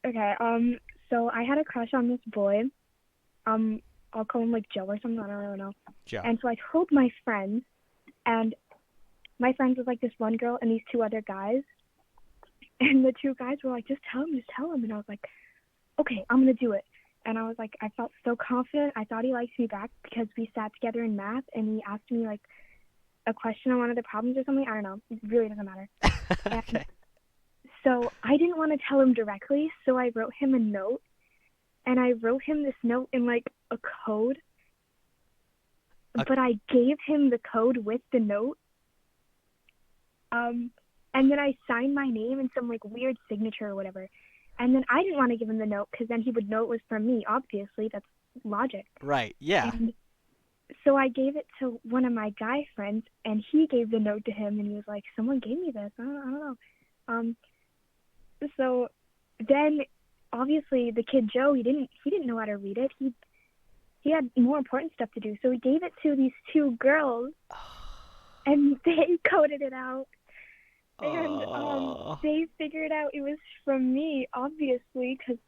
Okay. So I had a crush on this boy. I'll call him like Joe or something. I don't really know. Joe. And so I told my friends, and my friends was like this one girl and these 2 other guys. And the 2 guys were like, just tell him. And I was like, okay, I'm going to do it. And I was like, I felt so confident. I thought he liked me back because we sat together in math and he asked me like a question on one of the problems or something. I don't know. It really doesn't matter. Okay. So I didn't want to tell him directly, so I wrote him a note. And I wrote him this note in like a code. But I gave him the code with the note. And then I signed my name and some like weird signature or whatever. And then I didn't want to give him the note because then he would know it was from me. Obviously, that's logic. Right. Yeah. And so I gave it to one of my guy friends, and he gave the note to him, and he was like, "Someone gave me this. I don't know." So then, obviously, the kid Joe, he didn't know how to read it. He had more important stuff to do, so he gave it to these two girls, and they coded it out. And they figured out it was from me, obviously, because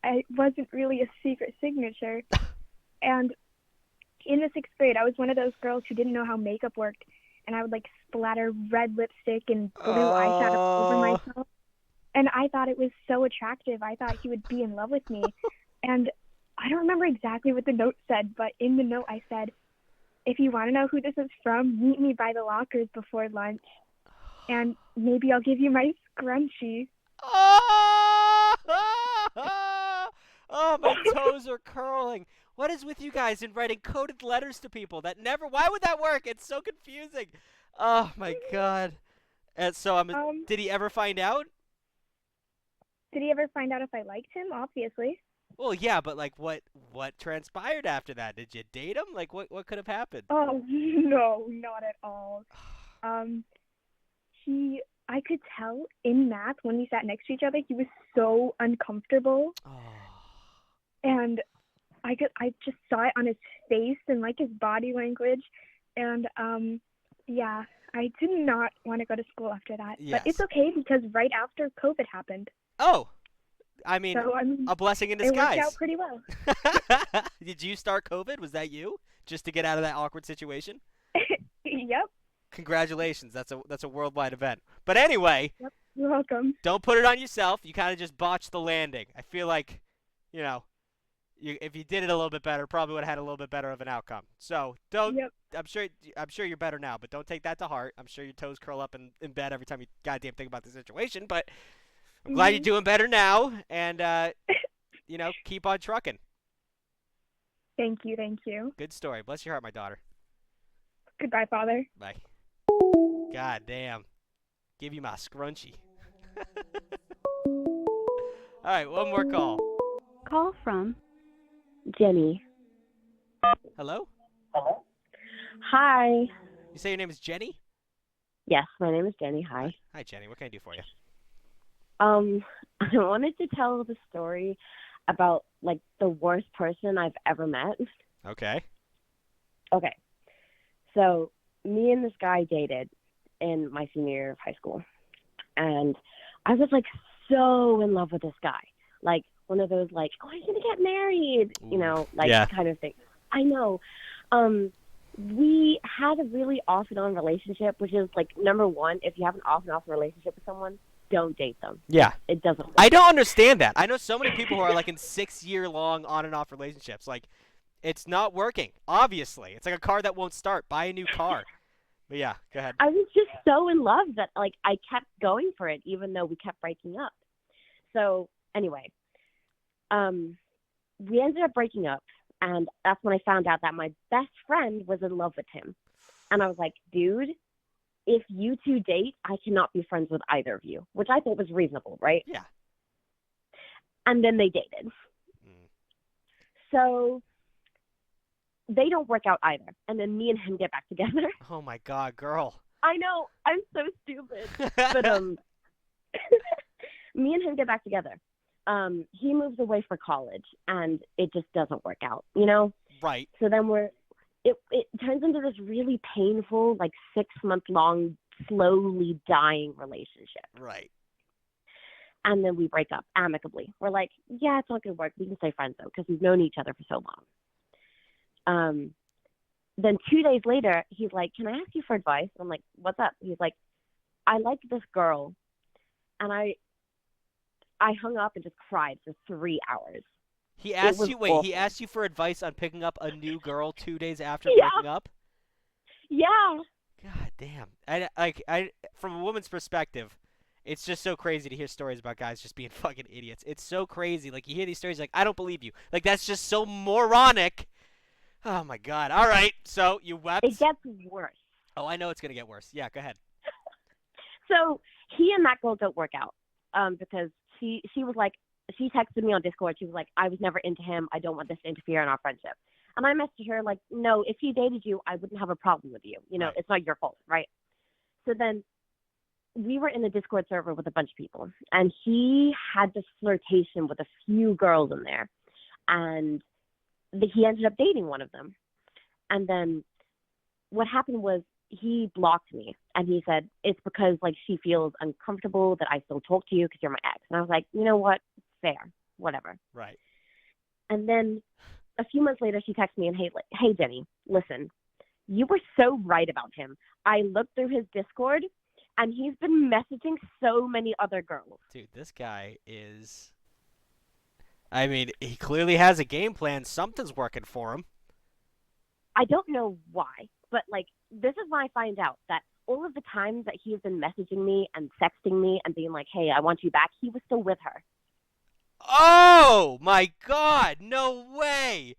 it wasn't really a secret signature. And in the 6th grade, I was one of those girls who didn't know how makeup worked, and I would splatter red lipstick and blue eyeshadow over myself. And I thought it was so attractive. I thought he would be in love with me. And I don't remember exactly what the note said, but in the note I said, if you want to know who this is from, meet me by the lockers before lunch. And maybe I'll give you my scrunchie. Oh, my toes are curling. What is with you guys in writing coded letters to people? Why would that work? It's so confusing. Oh, my God. And so, did he ever find out? Did he ever find out if I liked him? Obviously. Well, yeah, but what transpired after that? Did you date him? What could have happened? Oh, no, not at all. I could tell in math when we sat next to each other, he was so uncomfortable. And I just saw it on his face and his body language. And yeah, I did not want to go to school after that. Yes. But it's okay because right after COVID happened. Oh, I mean, so, a blessing in disguise. It worked out pretty well. Did you start COVID? Was that you? Just to get out of that awkward situation? Yep. Congratulations. That's a worldwide event. But anyway, yep, you're welcome. Don't put it on yourself. You kind of just botched the landing. I feel like, if you did it a little bit better, probably would have had a little bit better of an outcome. So don't. Yep. I'm sure you're better now, but don't take that to heart. I'm sure your toes curl up in bed every time you goddamn think about the situation. But I'm glad you're doing better now, and keep on trucking. Thank you. Thank you. Good story. Bless your heart, my daughter. Goodbye, Father. Bye. God damn. Give you my scrunchie. All right, one more call. Call from Jenny. Hello? Hi. You say your name is Jenny? Yes, my name is Jenny. Hi. Hi, Jenny. What can I do for you? I wanted to tell the story about the worst person I've ever met. Okay. Okay. So me and this guy dated in my senior year of high school. And I was so in love with this guy. One of those oh, I'm gonna get married, kind of thing. I know. We had a really off and on relationship, which is number one, if you have an off and off relationship with someone, don't date them. Yeah. It doesn't work. I don't understand that. I know so many people who are in 6-year-long on and off relationships. It's not working, obviously. It's like a car that won't start. Buy a new car. But yeah, go ahead. I was just so in love that I kept going for it even though we kept breaking up. So anyway, we ended up breaking up, and that's when I found out that my best friend was in love with him. And I was like, dude, if you two date, I cannot be friends with either of you, which I thought was reasonable, right? Yeah. And then they dated. So they don't work out either. And then me and him get back together. Oh, my God, girl. I know. I'm so stupid. But me and him get back together. He moves away for college, and it just doesn't work out, Right. So then it turns into this really painful, 6-month-long, slowly dying relationship. Right. And then we break up amicably. We're like, yeah, it's not going to work. We can stay friends, though, because we've known each other for so long. Then 2 days later, he's like, can I ask you for advice? I'm like, what's up? He's like, I like this girl. And I hung up and just cried for 3 hours. He asked you, awful. He asked you for advice on picking up a new girl 2 days after Yeah. breaking up? Yeah. God damn. I from a woman's perspective, it's just so crazy to hear stories about guys just being fucking idiots. It's so crazy. You hear these stories I don't believe you. That's just so moronic. Oh my God. All right. So you wept. It gets worse. Oh, I know it's going to get worse. Yeah, go ahead. So he and that girl don't work out because she was like, she texted me on Discord. She was like, I was never into him. I don't want this to interfere in our friendship. And I messaged her no, if he dated you, I wouldn't have a problem with you. Right. It's not your fault, right? So then we were in the Discord server with a bunch of people, and he had this flirtation with a few girls in there, and he ended up dating one of them. And then what happened was he blocked me, and he said, it's because, like, she feels uncomfortable that I still talk to you because you're my ex. And I was like, you know what? Fair. Whatever. Right. And then a few months later, she texted me and, hey, Jenny, listen, you were so right about him. I looked through his Discord, and he's been messaging so many other girls. Dude, this guy is... I mean, he clearly has a game plan. Something's working for him. I don't know why, but, like, this is when I find out that all of the times that he's been messaging me and texting me and being like, hey, I want you back, he was still with her. Oh, my God. No way.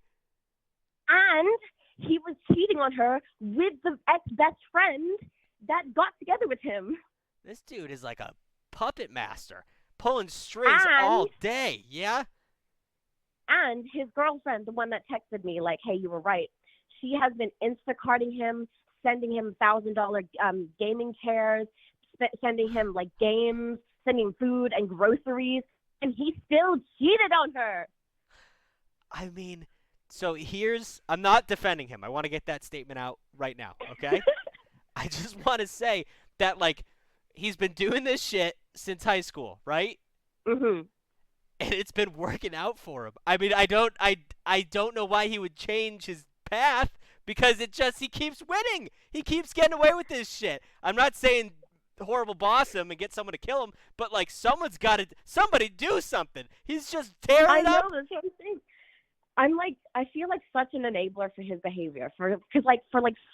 And he was cheating on her with the ex-best friend that got together with him. This dude is like a puppet master, pulling strings all day, yeah? And his girlfriend, the one that texted me, like, hey, you were right, she has been Instacarting him, sending him $1,000 gaming chairs, sending him, like, games, sending food and groceries, and he still cheated on her. I mean, so I'm not defending him. I want to get that statement out right now, okay? I just want to say that, like, he's been doing this shit since high school, right? Mm-hmm. And it's been working out for him. I mean, I don't know why he would change his path, because he keeps winning. He keeps getting away with this shit. I'm not saying horrible boss him and get someone to kill him, but, like, somebody do something. He's just tearing up. I know, that's what I'm saying. I feel like such an enabler for his behavior. For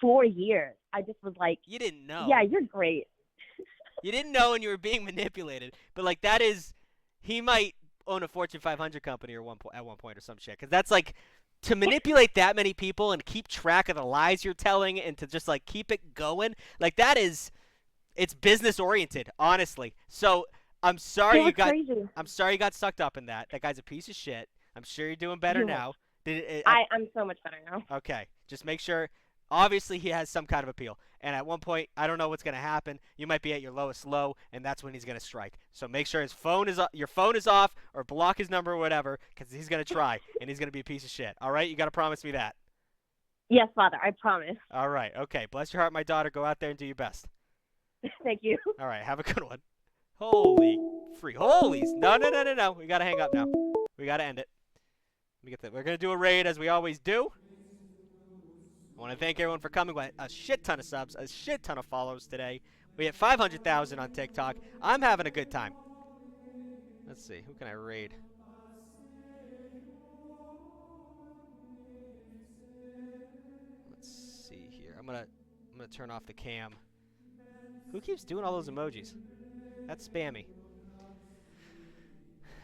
4 years, I just was like, you didn't know. Yeah, you're great. You didn't know, and you were being manipulated. But, like, he might own a Fortune 500 company at one point or some shit. Because that's, like, to manipulate that many people and keep track of the lies you're telling and to just, like, keep it going. Like, it's business oriented, honestly. So I'm sorry you got sucked up in that. That guy's a piece of shit. I'm sure you're doing better now. I'm so much better now. Okay. Just make sure. Obviously, he has some kind of appeal. And at one point, I don't know what's going to happen. You might be at your lowest low, and that's when he's going to strike. So make sure your phone is off, or block his number or whatever, because he's going to try, and he's going to be a piece of shit. All right? You got to promise me that. Yes, Father. I promise. All right. Okay. Bless your heart, my daughter. Go out there and do your best. Thank you. All right. Have a good one. Holy free. Holies. No. We got to hang up now. We got to end it. We're going to do a raid as we always do. I want to thank everyone for coming. We had a shit ton of subs, a shit ton of follows today. We hit 500,000 on TikTok. I'm having a good time. Let's see. Who can I raid? Let's see here. I'm gonna turn off the cam. Who keeps doing all those emojis? That's spammy.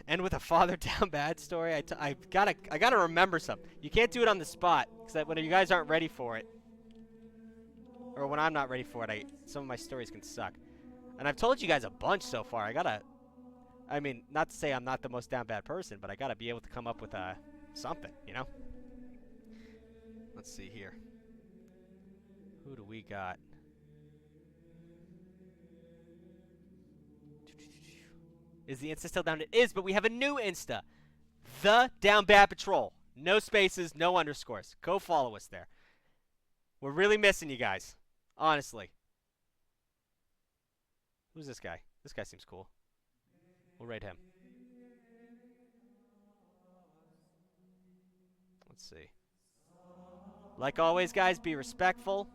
End with a father down bad story. I gotta remember something. You can't do it on the spot, because when you guys aren't ready for it, or when I'm not ready for it, some of my stories can suck. And I've told you guys a bunch so far. I mean, not to say I'm not the most down bad person, but I gotta be able to come up with something, you know? Let's see here. Who do we got? Is the Insta still down? It is, but we have a new Insta. The Down Bad Patrol. No spaces, no underscores. Go follow us there. We're really missing you guys. Honestly. Who's this guy? This guy seems cool. We'll raid him. Let's see. Like always, guys, be respectful.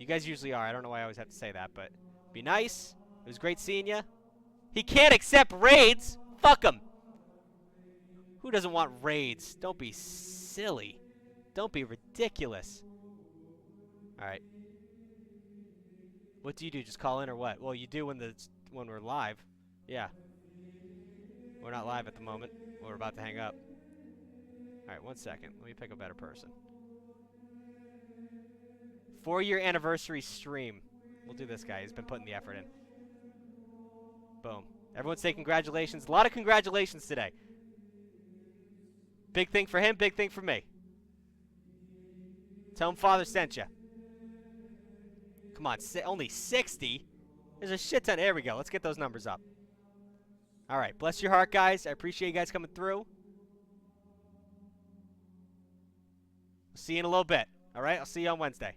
You guys usually are. I don't know why I always have to say that, but be nice. It was great seeing you. He can't accept raids. Fuck him. Who doesn't want raids? Don't be silly. Don't be ridiculous. All right. What do you do? Just call in or what? Well, you do when we're live. Yeah. We're not live at the moment. We're about to hang up. All right, 1 second. Let me pick a better person. 4-year anniversary stream. We'll do this guy. He's been putting the effort in. Boom. Everyone say congratulations. A lot of congratulations today. Big thing for him, big thing for me. Tell him father sent you. Come on, only 60? There's a shit ton. There we go. Let's get those numbers up. All right. Bless your heart, guys. I appreciate you guys coming through. See you in a little bit. All right? I'll see you on Wednesday.